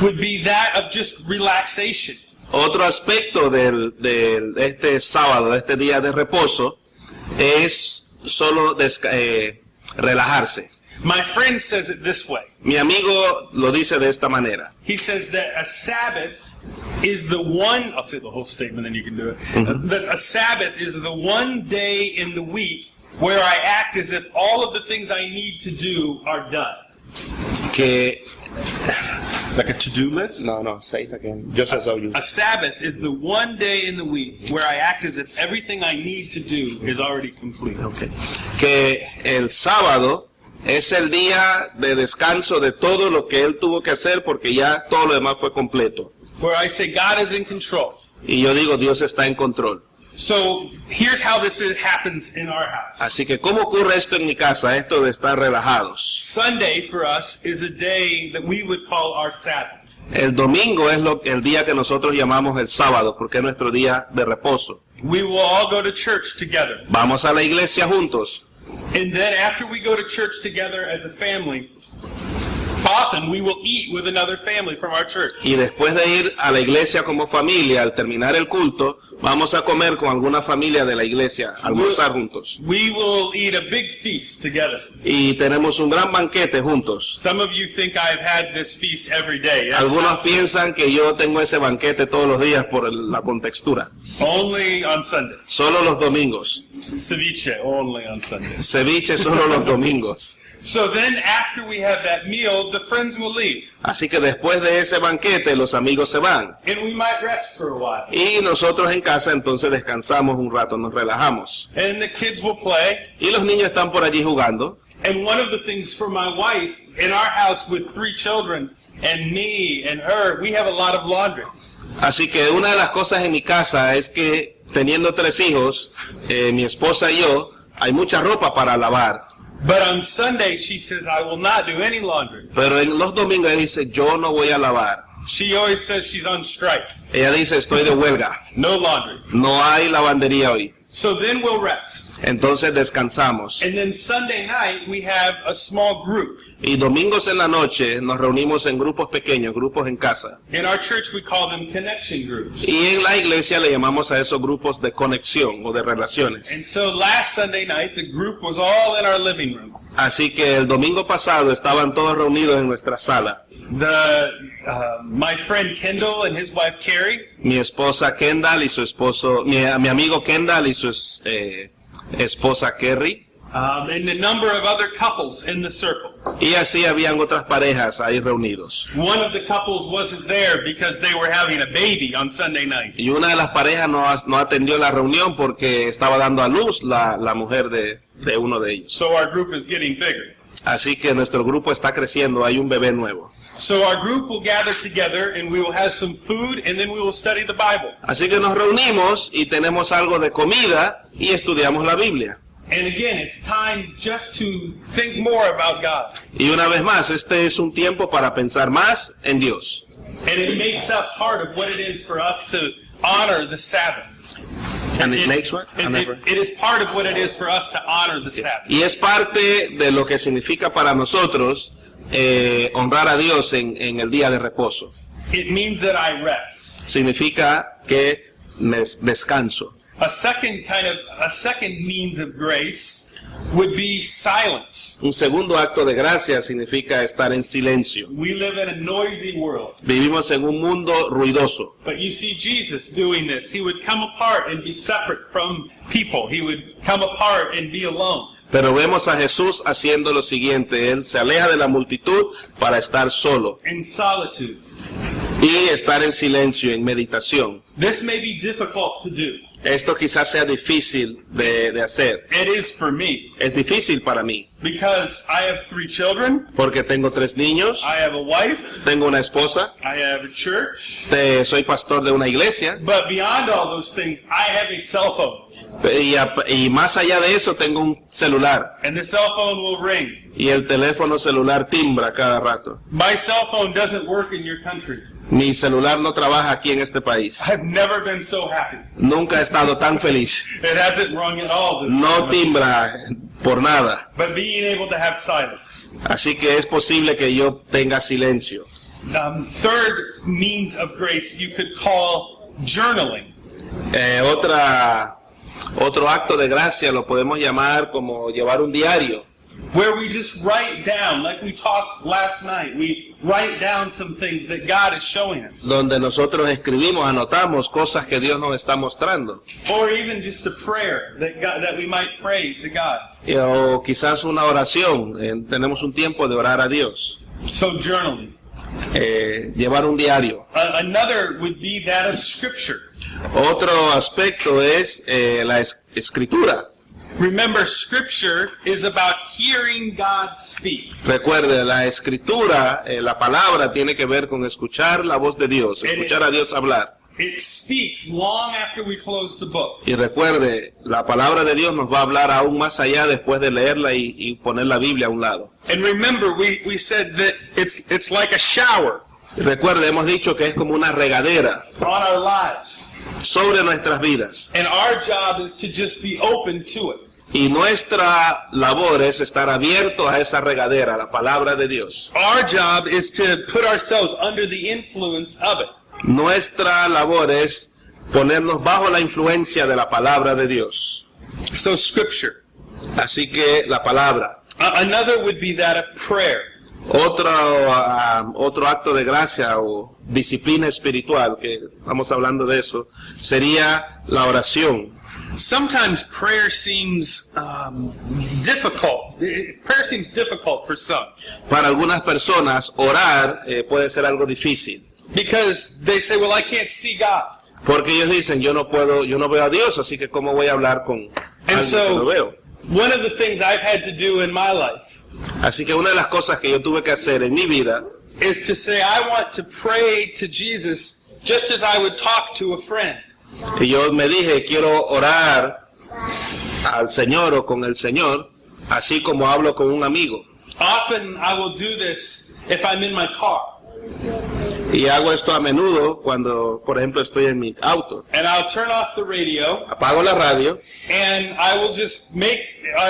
would be that of just relaxation. Otro aspecto de este sábado, de este día de reposo, es solo relajarse. My friend says it this way. Mi amigo lo dice de esta manera. He says that a Sabbath is the one, I'll say the whole statement, then you can do it. That a Sabbath is the one day in the week where I act as if all of the things I need to do are done. Que Like a to-do list? no, say it again. Just as you. A Sabbath is the one day in the week where I act as if everything I need to do is already complete. Okay. Que el sábado es el día de descanso de todo lo que él tuvo que hacer porque ya todo lo demás fue completo. Where I say God is in control. Y yo digo, Dios está en control. So here's how happens in our house. Así que, ¿cómo ocurre esto en mi casa? Esto de estar relajados. Sunday for us is a day that we would call our Sabbath. El domingo es el día que nosotros llamamos el sábado porque es nuestro día de reposo. We will all go to church together. Vamos a la iglesia juntos. And then after we go to church together as a family, often we will eat with another family from our church. Y después de ir a la iglesia como familia, al terminar el culto, vamos a comer con alguna familia de la iglesia, almorzar juntos. We will eat a big feast together. Y tenemos un gran banquete juntos. Some of you think I've had this feast every day. Algunos piensan que yo tengo ese banquete todos los días por la contextura. Only on Sunday. Solo los domingos. Ceviche, only on Sunday. Ceviche solo los domingos. So then after we have that meal, the friends will leave. Así que después de ese banquete, los amigos se van. And we might rest for a while. Y nosotros en casa entonces descansamos un rato, nos relajamos. And the kids will play. Y los niños están por allí jugando. And one of the things for my wife, in our house with 3 children, and me and her, we have a lot of laundry. Así que una de las cosas en mi casa es que teniendo 3 hijos, mi esposa y yo, hay mucha ropa para lavar. But on Sunday, she says, I will not do any laundry. Pero en los domingos ella dice, yo no voy a lavar. She always says she's on strike. Ella dice, estoy de huelga. No laundry. No hay lavandería hoy. So then we'll rest. Entonces descansamos. And then Sunday night, we have a small group. Y domingos en la noche nos reunimos en grupos pequeños, grupos en casa. In our church, we call them connection groups. Y en la iglesia le llamamos a esos grupos de conexión o de relaciones. And so last Sunday night, the group was all in our living room. Así que el domingo pasado estaban todos reunidos en nuestra sala. My friend Kendall and his wife Carrie, Mi esposa Kendall y su esposo, mi amigo Kendall y su esposa Kerry. and a number of other couples in the circle. Y así habían otras parejas ahí reunidos. One of the couples wasn't there because they were having a baby on Sunday night. Y una de las parejas no atendió la reunión porque estaba dando a luz la mujer de uno de ellos. So our group is getting bigger. Así que nuestro grupo está creciendo, hay un bebé nuevo. So our group will gather together and we will have some food and then we will study the Bible. Así que nos reunimos y tenemos algo de comida y estudiamos la Biblia. And again, it's time just to think more about God. Y una vez más, este es un tiempo para pensar más en Dios. And it makes up part of what it is for us to honor the Sabbath. And it makes what? It is part of what it is for us to honor the Sabbath. Y es parte de lo que significa para nosotros honrar a Dios en el día de reposo. It means that I rest. Significa que descanso. A second means of grace would be silence. Un segundo acto de gracia significa estar en silencio. We live in a noisy world. Vivimos en un mundo ruidoso. But you see Jesus doing this. He would come apart and be separate from people. He would come apart and be alone. Pero vemos a Jesús haciendo lo siguiente. Él se aleja de la multitud para estar solo In solitude. y estar en silencio, en meditación. This may be difficult to do. Esto quizás sea difícil de hacer. It is for me. Es difícil para mí Because I have 3 children. porque tengo 3 niños, I have a wife. tengo una esposa, I have a church. soy pastor de una iglesia But beyond all those things, I have a cell phone. y más allá de eso tengo un celular And the cell phone will ring. y el teléfono celular timbra cada rato. My cell phone doesn't work in your country. Mi celular no trabaja aquí en este país. I've never been so happy. Nunca he estado tan feliz. It hasn't rung at all this No time. timbra por nada. But being able to have silence. Así que es posible que yo tenga silencio. Third means of grace you could call journaling. Otro acto de gracia lo podemos llamar como llevar un diario, Where we just write down, like we talked last night, we write down some things that God is showing us. donde nosotros escribimos, anotamos cosas que Dios nos está mostrando. Or even just a prayer that we might pray to God. O quizás una oración, tenemos un tiempo de orar a Dios. So journaling. Llevar un diario. Another would be that of Scripture. Otro aspecto es la escritura. Remember, Scripture is about hearing God speak. Recuerde, la escritura, la palabra tiene que ver con escuchar la voz de Dios, escuchar a Dios hablar. It speaks long after we close the book. Y recuerde, la palabra de Dios nos va a hablar aún más allá después de leerla y poner la Biblia a un lado. And remember, we said that it's like a shower Y recuerde, hemos dicho que es como una regadera on our lives. sobre nuestras vidas. And our job is to just be open to it. Y nuestra labor es estar abiertos a esa regadera, la palabra de Dios. Our job is to put ourselves under the influence of it. Nuestra labor es ponernos bajo la influencia de la palabra de Dios. So Scripture. Así que la palabra. Another would be that of prayer. Otro acto de gracia o disciplina espiritual, que estamos hablando de eso, sería la oración. Sometimes prayer seems difficult. Prayer seems difficult for some. Para algunas personas, orar puede ser algo difícil. Because they say, well, I can't see God. Porque ellos dicen, yo no veo a Dios, así que ¿cómo voy a hablar con And alguien que lo so, veo? one of the things I've had to do in my life Así que una de las cosas que yo tuve que hacer en mi vida is to say, I want to pray to Jesus just as I would talk to a friend. y yo me dije, quiero orar al Señor o con el Señor, así como hablo con un amigo. Often I will do this if I'm in my car. Y hago esto a menudo cuando, por ejemplo, estoy en mi auto. And I'll turn off the radio, Apago la radio and I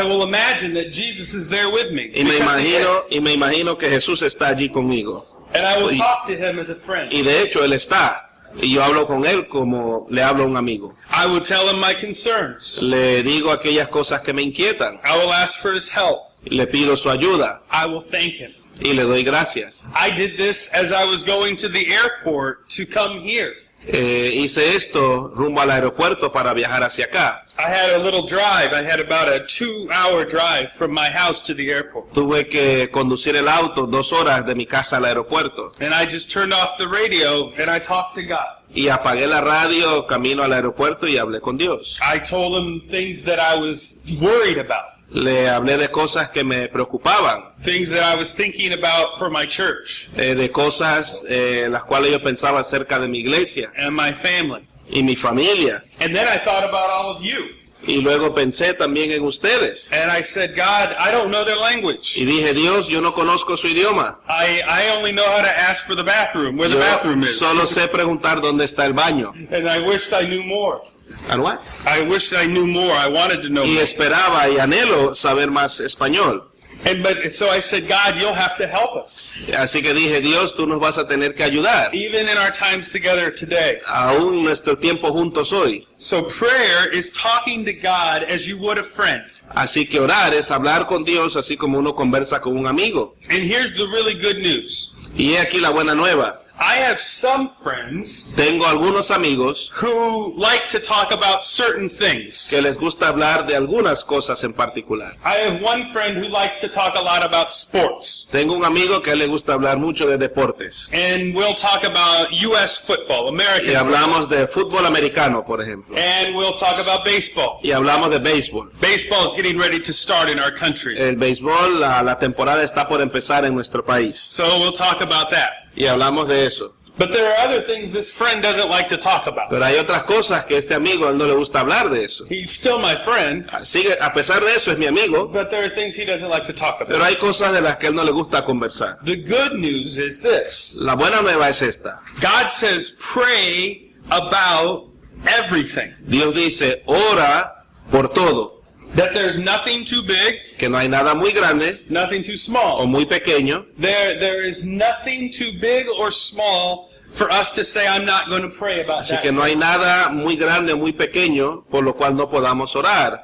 will imagine that Jesus is there with me. y me Because he imagino que Jesús está allí conmigo. is. And I will talk to him as a friend. Y de hecho Él está. Y yo hablo con Él como le hablo a un amigo. I will tell him my concerns. Le digo aquellas cosas que me inquietan. I will ask for his help. Le pido su ayuda I will thank him. y le doy gracias. I did this as I was going to the airport to come here. Hice esto rumbo al aeropuerto para viajar hacia acá. I had a little drive. I had about a 2-hour drive from my house to the airport. Tuve que conducir el auto 2 horas de mi casa al aeropuerto. And I just turned off the radio and I talked to God. Y apagué la radio, camino al aeropuerto y hablé con Dios. I told him things that I was worried about. Le hablé de cosas que me preocupaban, Things that I was thinking about for my church de cosas las cuales yo pensaba acerca de mi iglesia and my family. y mi familia. And then I thought about all of you. Y luego pensé también en ustedes. And I said, God, I don't know their language. Y dije, Dios, yo no conozco su idioma. I only know how to ask for the bathroom, where the bathroom Yo is. solo sé preguntar dónde está el baño. And I wished I knew more. ¿And what? I wished I knew more. I wanted to know Y more. esperaba y anhelo saber más español. So I said, God, you'll have to help us. Así que dije, Dios, tú nos vas a tener que ayudar, Even in our times together today. aún nuestro tiempo juntos hoy. So prayer is talking to God as you would a friend. Así que orar es hablar con Dios así como uno conversa con un amigo. And here's the really good news. Y he aquí la buena nueva. I have some friends Tengo algunos amigos who like to talk about certain things. que les gusta hablar de algunas cosas en particular. I have one friend who likes to talk a lot about sports. Tengo un amigo que le gusta hablar mucho de deportes. And we'll talk about U.S. football, American Y football. hablamos de fútbol americano, por ejemplo. And we'll talk about baseball. Y hablamos de béisbol. Baseball is getting ready to start in our country. El béisbol, la temporada está por empezar en nuestro país. So we'll talk about that. Y hablamos de eso. But there are other things this friend doesn't like to talk about. Pero hay otras cosas que este amigo, a él no le gusta hablar de eso. He's still my friend, Sigue, a pesar de eso es mi amigo, but there are things he doesn't like to talk pero about. hay cosas de las que él no le gusta conversar. The good news is this. La buena nueva es esta. God says pray about everything. Dios dice, ora por todo. That there's nothing too big, Que no hay nada muy grande nothing too o small. muy pequeño. There is nothing too big or small for us to say, I'm not going to pray about Así que that. no hay nada muy grande o muy pequeño por lo cual no podamos orar.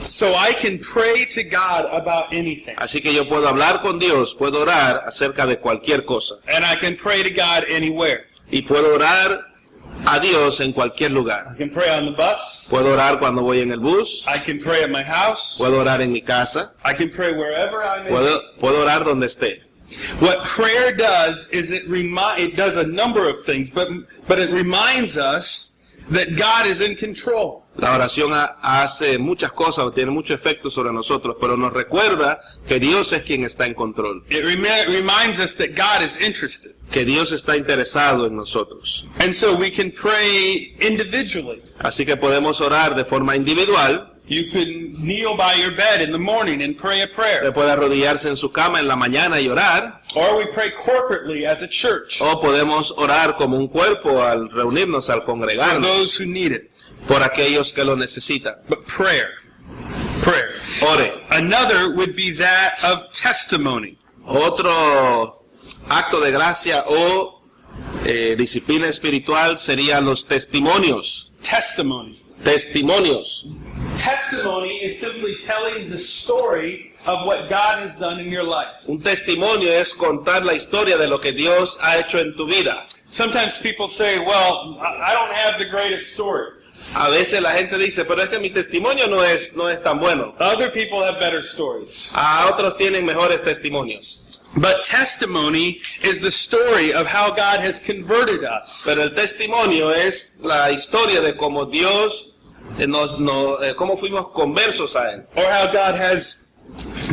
So I can pray to God about anything. Así que yo puedo hablar con Dios, puedo orar acerca de cualquier cosa. And I can pray to God anywhere. Y puedo orar a Dios en cualquier lugar. I can pray on the bus. Puedo orar cuando voy en el bus, I can pray at my house. puedo orar en mi casa, I can pray wherever I may. puedo orar donde esté. What prayer does is it does a number of things, but it reminds us that God is in control. La oración hace muchas cosas, tiene mucho efecto sobre nosotros, pero nos recuerda que Dios es quien está en control, It reminds us that God is interested. que Dios está interesado en nosotros. And so we can pray individually. Así que podemos orar de forma individual. You can kneel by your bed in the morning and pray a prayer. Usted puede arrodillarse en su cama en la mañana y orar, Or we pray corporately as a church o podemos orar como un cuerpo al reunirnos, al for congregarnos, those who need it. por aquellos que lo necesitan. But prayer. Ore. Another would be that of testimony. Otro acto de gracia o disciplina espiritual serían los testimonios. Testimony. Testimonios. Testimony is simply telling the story of what God has done in your life. Un testimonio es contar la historia de lo que Dios ha hecho en tu vida. Sometimes people say, well, I don't have the greatest story. A veces la gente dice, pero es que mi testimonio no es tan bueno. Other people have better stories. A otros tienen mejores testimonios. But testimony is the story of how God has converted us. Pero el testimonio es la historia de cómo Dios cómo fuimos conversos a Él. Or how God has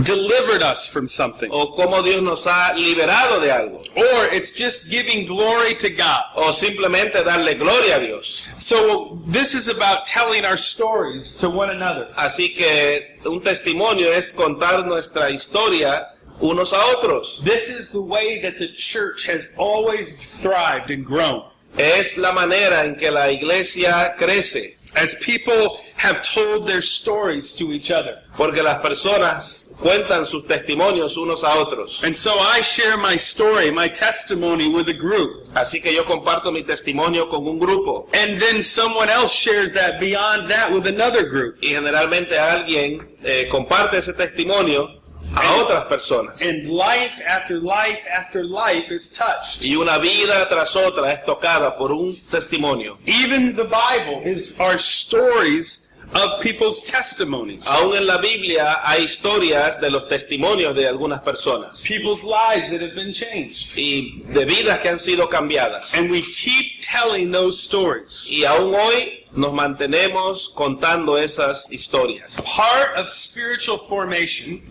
delivered us from something. O cómo Dios nos ha liberado de algo. Or it's just giving glory to God. O simplemente darle gloria a Dios. So this is about telling our stories to one another. Así que un testimonio es contar nuestra historia unos a otros. This is the way that the church has always thrived and grown. Es la manera en que la iglesia crece. As people have told their stories to each other. Porque las personas cuentan sus testimonios unos a otros. And so I share my story, my testimony with a group. Así que yo comparto mi testimonio con un grupo. And then someone else shares that beyond that with another group. Y generalmente alguien comparte ese testimonio a otras personas. And life after life after life is touched. Y una vida tras otra es tocada por un testimonio. Even the Bible are stories of people's testimonies. Aún en la Biblia hay historias de los testimonios de algunas personas. People's lives that have been changed. Y de vidas que han sido cambiadas. And we keep telling those stories. Y aún hoy nos mantenemos contando esas historias. Part of spiritual formation,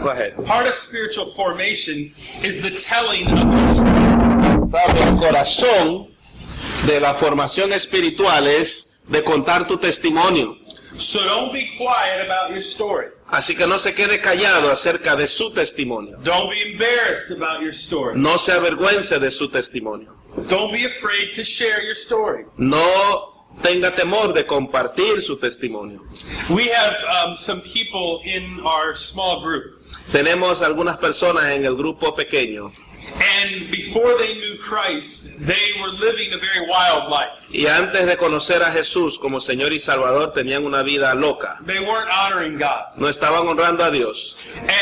Go ahead. part of spiritual formation is the telling of those stories. El corazón de la formación espiritual es de contar tu testimonio. So don't be quiet about your story. Así que no se quede callado acerca de su testimonio. Don't be embarrassed about your story. No se avergüence de su testimonio. Don't be afraid to share your story. No tenga temor de compartir su testimonio. We have some people in our small group. tenemos algunas personas en el grupo pequeño and before they knew Christ, they were living a very wild life. y antes de conocer a Jesús como Señor y Salvador tenían una vida loca. They weren't honoring God. No estaban honrando a Dios.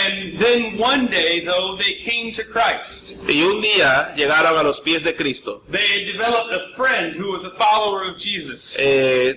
And then one day, though, they came to Christ. Y un día llegaron a los pies de Cristo. They had developed a friend who was a follower of Jesus,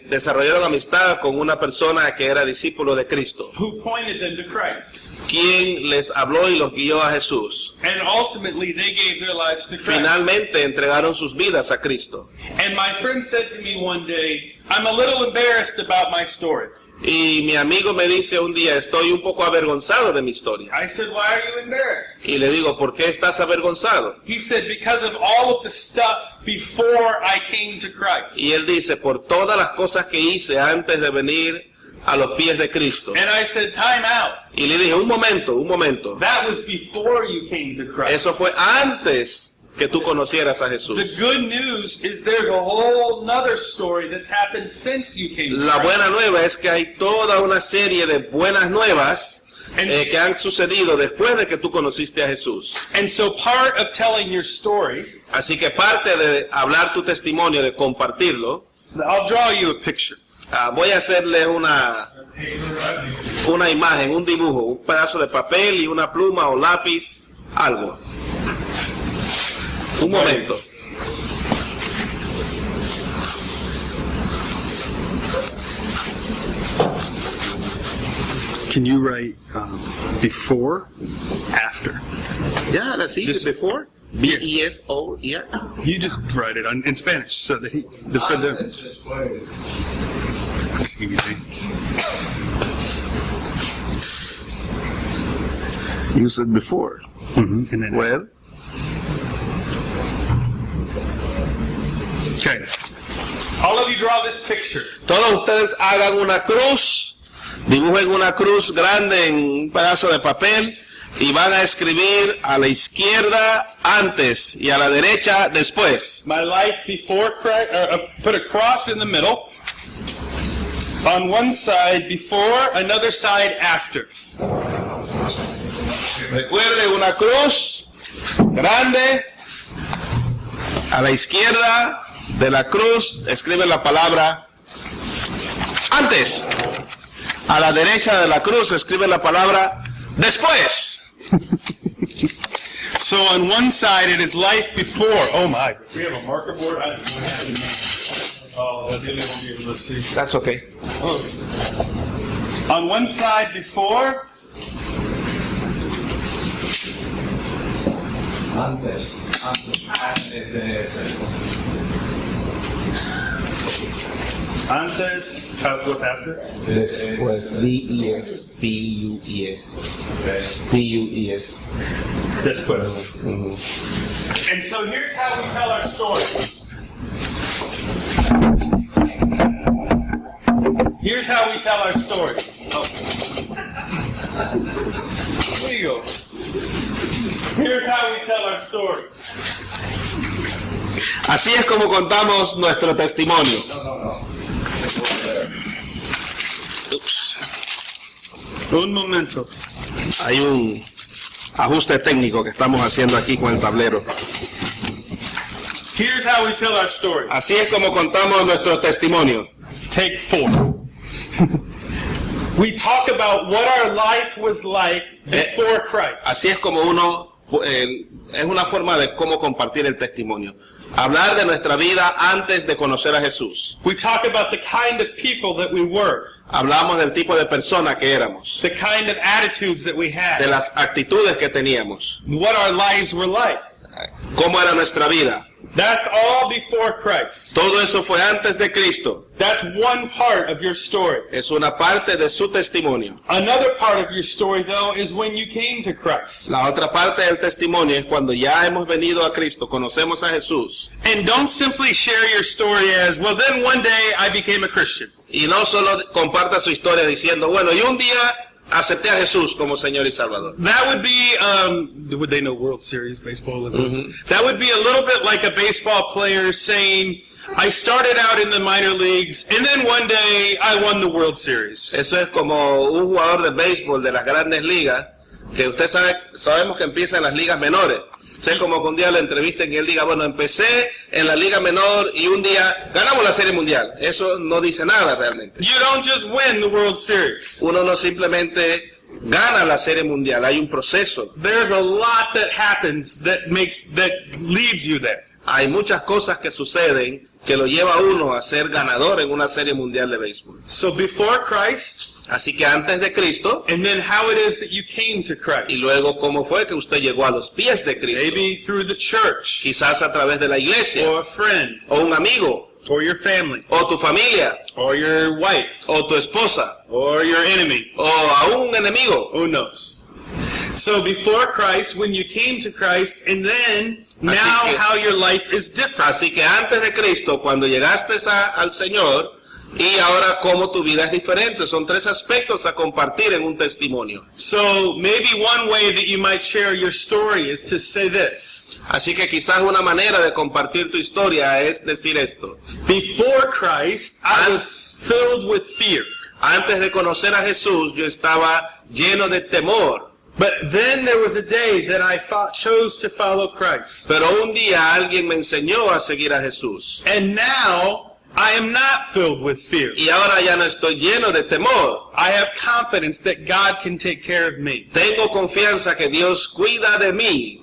Desarrollaron amistad con una persona que era discípulo de Cristo, who pointed them to Christ. quien les habló y los guió a Jesús. And ultimately, they gave their lives to Christ. Finalmente entregaron sus vidas a Cristo. And my friend said to me one day, I'm a little embarrassed about my story. Y mi amigo me dice un día, estoy un poco avergonzado de mi historia. I said, why are you embarrassed? Y le digo, ¿por qué estás avergonzado? He said, because of all of the stuff before I came to Christ. Y él dice, por todas las cosas que hice antes de venir a los pies de Cristo. And I said, time out. Y le dije, un momento. That was before you came to Christ. Eso fue antes que tú conocieras a The Jesús. good news is there's a whole nother story that's happened since you came to La Christ. buena nueva es que hay toda una serie de buenas nuevas que han sucedido después de que tú conociste a Jesús. And so part of telling your story, Así que parte de hablar tu testimonio, de compartirlo, I'll draw you a picture. voy a hacerle una imagen, un dibujo, un pedazo de papel y una pluma o lápiz, algo. Un momento. Can you write before, after? Yeah, that's easy. This- Before. B-E-F-O-R. You just write it in Spanish so that Antes, después. It's easy. You said before. And then, Well, okay. All of you draw this picture. todos ustedes hagan una cruz, dibujen una cruz grande en un pedazo de papel y van a escribir a la izquierda antes y a la derecha después. My life before Christ, put a cross in the middle. On one side before, another side after. Recuerde una cruz grande, a la izquierda de la cruz escribe la palabra antes, a la derecha de la cruz escribe la palabra después. So on one side it is life before. Oh my. We have a marker board. I don't know what happened. Oh, they won't be able to see. That's okay. On one side before, Antes de ese. antes, what's after? Pues D-E-S, P-U-E-S, P-U-E-S. Después. And so here's how we tell our stories. Here's how we tell our stories. Oh. There you go. Here's how we tell our stories. Así es como contamos nuestro testimonio. Ups. Un momento. Hay un ajuste técnico que estamos haciendo aquí con el tablero. Here's how we tell our stories. Así es como contamos nuestro testimonio. Take 4. We talk about what our life was like before Christ. Así es como uno, es una forma de cómo compartir el testimonio. Hablar de nuestra vida antes de conocer a Jesús. We talk about the kind of people that we were, Hablamos del tipo de persona que éramos, the kind of attitudes that we de had, las actitudes que teníamos, what our lives were like. cómo era nuestra vida. That's all before Christ. Todo eso fue antes de Cristo. That's one part of your story. Es una parte de su testimonio. Another part of your story, though, is when you came to Christ. La otra parte del testimonio es cuando ya hemos venido a Cristo, conocemos a Jesús. And don't simply share your story as, well, then one day I became a Christian. Y no solo comparta su historia diciendo, bueno, y un día acepté a Jesús como Señor y Salvador. That would be, would they know World Series baseball? That would be a little bit like a baseball player saying, I started out in the minor leagues, and then one day I won the World Series. Eso es como un jugador de béisbol de las grandes ligas que sabemos que empieza en las ligas menores. Sé como que un día le entrevisten y él diga, bueno, empecé en la liga menor y un día ganamos la Serie Mundial. Eso no dice nada realmente. You don't just win the World Series. Uno no simplemente gana la Serie Mundial, hay un proceso. There's a lot that happens that leads you there. Hay muchas cosas que suceden que lo lleva a uno a ser ganador en una Serie Mundial de béisbol. So before Christ, Así que antes de Cristo, and then how it is that you came to Christ. y luego cómo fue que usted llegó a los pies de Cristo. Maybe through the church, Quizás a través de la iglesia, or a friend, o un amigo, or your family, o tu familia, or your wife, o tu esposa, or your enemy. o a un enemigo. Who knows? So before Christ, when you came to Christ, and then now que- how your life is different. Así que antes de Cristo, cuando llegaste al Señor, y ahora cómo tu vida es diferente. Son tres aspectos a compartir en un testimonio. So maybe one way that you might share your story is to say this. Así que quizás una manera de compartir tu historia es decir esto. Before Christ, I was filled with fear. Antes de conocer a Jesús, yo estaba lleno de temor. But then there was a day that I chose to follow Christ. Pero un día alguien me enseñó a seguir a Jesús. And now I am not filled with fear. Y ahora ya no estoy lleno de temor. I have confidence that God can take care of me. Tengo confianza que Dios cuida de mí.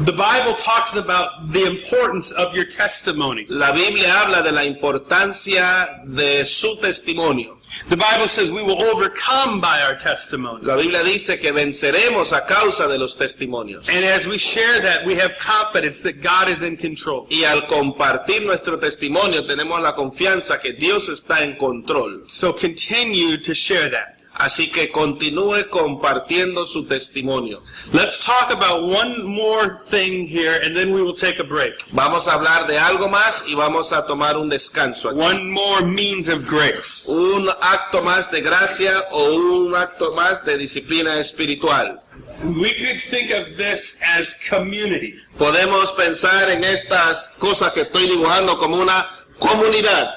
The Bible talks about the importance of your testimony. La Biblia habla de la importancia de su testimonio. The Bible says we will overcome by our testimony. La Biblia dice que venceremos a causa de los testimonios. And as we share that, we have confidence that God is in control. Y al compartir nuestro testimonio tenemos la confianza que Dios está en control. So continue to share that. Así que continúe compartiendo su testimonio. Let's talk about one more thing here, and then we will take a break. Vamos a hablar de algo más y vamos a tomar un descanso aquí. One more means of grace. Un acto más de gracia o un acto más de disciplina espiritual. We could think of this as community. Podemos pensar en estas cosas que estoy dibujando como una comunidad.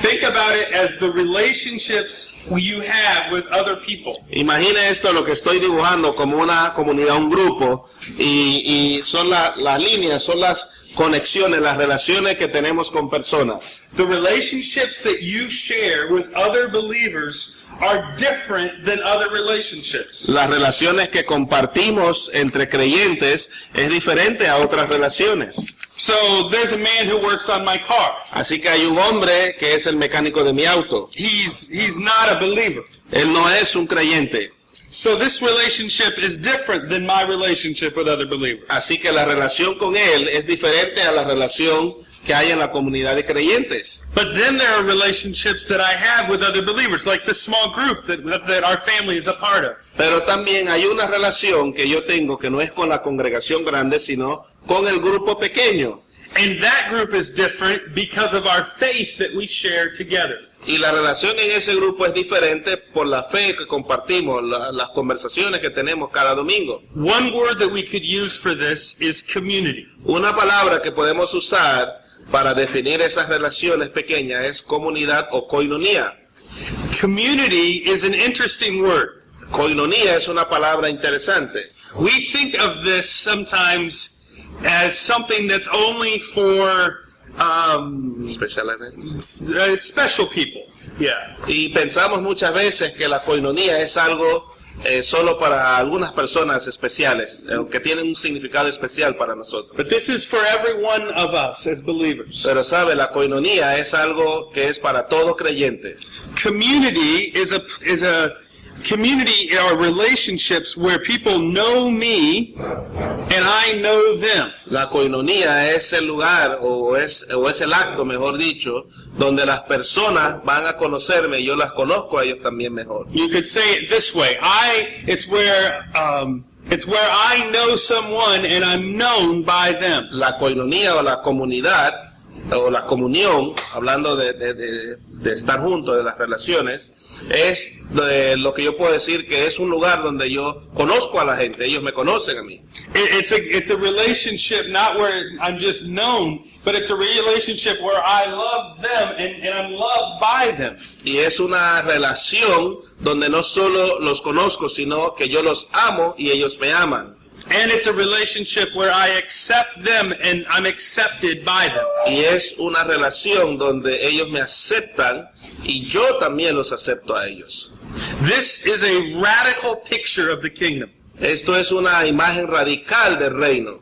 Think about it as the relationships you have with other people. Imagine esto, lo que estoy dibujando como una comunidad, un grupo, y son las líneas, son las conexiones, las relaciones que tenemos con personas. The relationships that you share with other believers are different than other relationships. Las relaciones que compartimos entre creyentes es diferente a otras relaciones. So there's a man who works on my car. Así que hay un hombre que es el mecánico de mi auto. He's not a believer. Él no es un creyente. So this relationship is different than my relationship with other believers. Así que la relación con él es diferente a la relación que hay en la comunidad de creyentes. But then there are relationships that I have with other believers, like the small group that our family is a part of. Pero también hay una relación que yo tengo que no es con la congregación grande, sino con el grupo pequeño. And that group is different because of our faith that we share together. Y la relación en ese grupo es diferente por la fe que compartimos, las conversaciones que tenemos cada domingo. One word that we could use for this is community. Una palabra que podemos usar para definir esas relaciones pequeñas es comunidad o koinonía. Community is an interesting word. Koinonía es una palabra interesante. We think of this sometimes as something that's only for Special events. special people. Yeah. Y pensamos muchas veces que la koinonía es algo solo para algunas personas especiales, que tienen un significado especial para nosotros. But this is for every one of us as believers. Pero sabe, la koinonía es algo que es para todo creyente. Community is a community are relationships where people know me and I know them. La koinonía es el lugar o es el acto, mejor dicho, donde las personas van a conocerme y yo las conozco a ellos también mejor. You could say it this way. It's where I know someone and I'm known by them. La koinonía o la comunidad o la comunión, hablando de estar juntos, de las relaciones, es de lo que yo puedo decir que es un lugar donde yo conozco a la gente, ellos me conocen a mí. It's a relationship not where I'm just known, but it's a relationship where I love them and I'm loved by them. Y es una relación donde no solo los conozco, sino que yo los amo y ellos me aman. And it's a relationship where I accept them and I'm accepted by them. Y es una relación donde ellos me aceptan y yo también los acepto a ellos. This is a radical picture of the kingdom. Esto es una imagen radical del reino.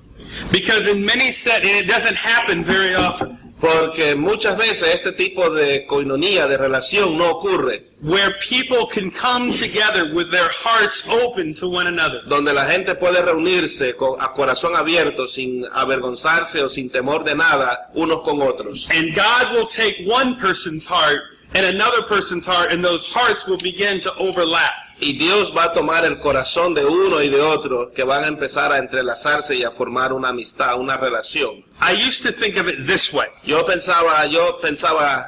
Because in many and it doesn't happen very often, Porque muchas veces este tipo de koinonía, de relación, no ocurre. where people can come together with their hearts open to one another. Donde la gente puede reunirse a corazón abierto, sin avergonzarse o sin temor de nada, unos con otros. And God will take one person's heart and another person's heart, and those hearts will begin to overlap. Y Dios va a tomar el corazón de uno y de otro, que van a empezar a entrelazarse y a formar una amistad, una relación. I used to think of it this way. Yo pensaba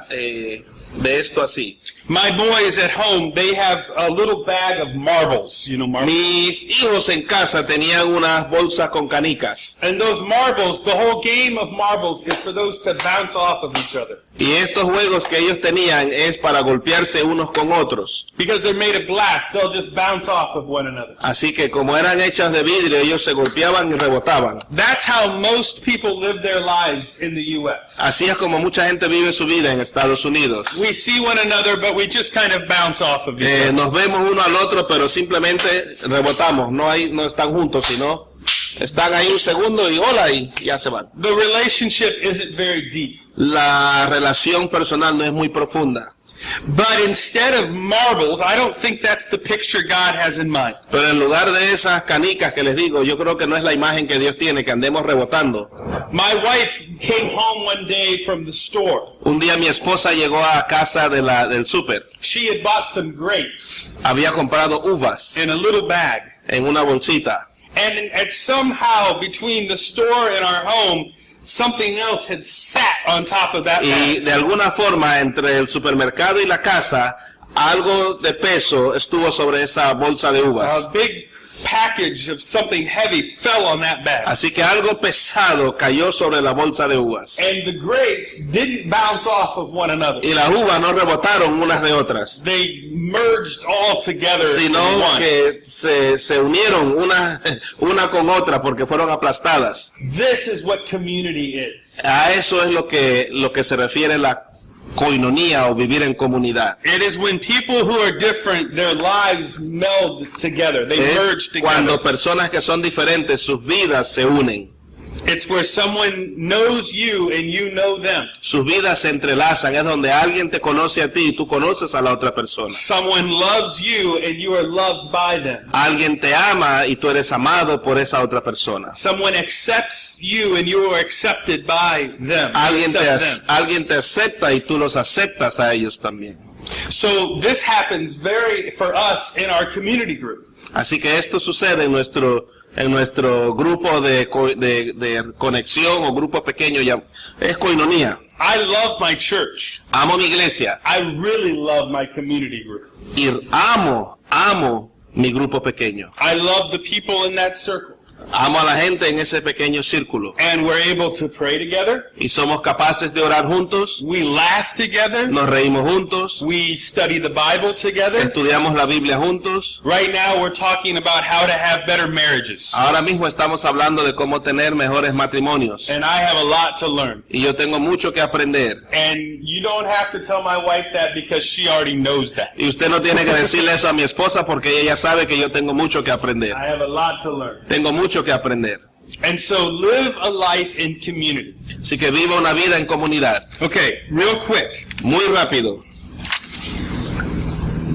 de esto así. My boys at home, they have a little bag of marbles, marbles. Mis hijos en casa tenían unas bolsas con canicas. And those marbles, the whole game of marbles is for those to bounce off of each other. Y estos juegos que ellos tenían es para golpearse unos con otros. Because they're made of glass, they'll just bounce off of one another. Así que como eran hechas de vidrio, ellos se golpeaban y rebotaban. That's how most people live their lives in the U.S. Así es como mucha gente vive su vida en Estados Unidos. We see one another, but we just kind of bounce off of each other. Nos vemos uno al otro, pero simplemente rebotamos. No están juntos, sino están ahí un segundo y hola y ya se van. The relationship isn't very deep. La relación personal no es muy profunda. But instead of marbles, I don't think that's the picture God has in mind. Pero en lugar de esas canicas que les digo, yo creo que no es la imagen que Dios tiene, que andemos rebotando. My wife came home one day from the store. Un día mi esposa llegó a casa del súper. She had bought some grapes Había comprado uvas in a little bag. en una bolsita. And somehow between the store and our home, something else had sat on top of that Y bag. de alguna forma, entre el supermercado y la casa, algo de peso estuvo sobre esa bolsa de A uvas. big package of something heavy fell on that bag. Así que algo pesado cayó sobre la bolsa de uvas. And the grapes didn't bounce off of one another. Y las uvas no rebotaron unas de otras, They merged all together sino in one. que se unieron una con otra porque fueron aplastadas. This is what community is. A eso es lo que se refiere la koinonía o vivir en comunidad. It is when people who are different, their lives meld together. They merge Es cuando together. personas que son diferentes, sus vidas se unen. It's where someone knows you and you know them. Sus vidas se entrelazan, es donde alguien te conoce a ti y tú conoces a la otra persona. Someone loves you and you are loved by them. Alguien te ama y tú eres amado por esa otra persona. Someone accepts you and you are accepted by them. You Alguien accept them. alguien te acepta y tú los aceptas a ellos también. So this happens for us in our community group. Así que esto sucede en nuestro grupo de conexión o grupo pequeño, es koinonía. I love my church. Amo mi iglesia I really love my community group. y amo mi grupo pequeño. I love the people in that circle. Amo a la gente en ese pequeño círculo. And we're able to pray together. Y somos capaces de orar juntos, We laugh together. nos reímos juntos, We study the Bible together. estudiamos la Biblia juntos. Right now we're talking about how to have better marriages. Ahora mismo estamos hablando de cómo tener mejores matrimonios. And I have a lot to learn. Y yo tengo mucho que aprender. And you don't have to tell my wife that because she already knows that. Y usted no tiene que decirle eso a mi esposa porque ella ya sabe que yo tengo mucho que aprender. I have a lot to learn. Tengo mucho que aprender. And so live a life in community. Así que viva una vida en comunidad. Okay, real quick. Muy rápido.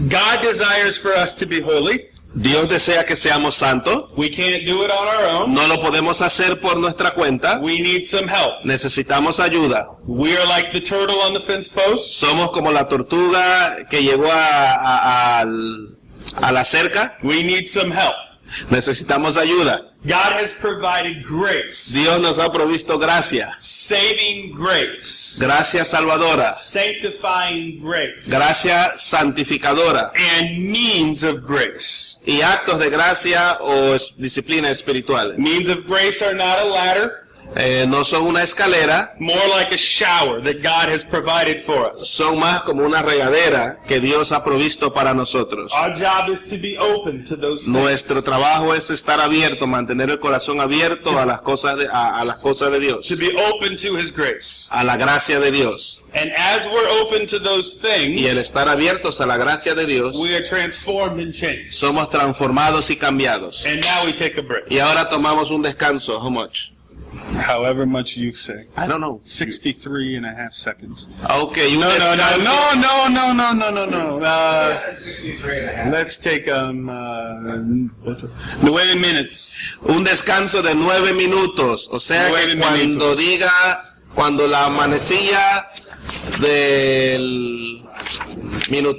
God desires for us to be holy. Dios desea que seamos santos. We can't do it on our own. No lo podemos hacer por nuestra cuenta. We need some help. Necesitamos ayuda. We are like the turtle on the fence post. Somos como la tortuga que llegó a la cerca. We need some help. Necesitamos ayuda. God has provided grace, Dios nos ha provisto gracia. saving grace, Gracia salvadora. sanctifying grace, Gracia santificadora. and means of grace. Y actos de gracia o disciplina espiritual. Means of grace are not a ladder. no son una escalera, more like a shower that God has provided for us. son más como una regadera que Dios ha provisto para nosotros. Our job is to be open to those things. Nuestro trabajo es estar abierto, mantener el corazón abierto a las cosas a las cosas de Dios, To be open to His grace. a la gracia de Dios. And as we're open to those Y el things, estar abiertos a la gracia de Dios, we are transformed and changed. somos transformados y cambiados. And now we take a break. Y ahora tomamos un descanso. How much? However much you say. I don't know. 63 and a half seconds. Okay, un No, descanso. no. 63 and a half. Let's take 9 minutes. Un descanso de 9 minutos. O sea que 9 cuando cuando la manecilla del minuto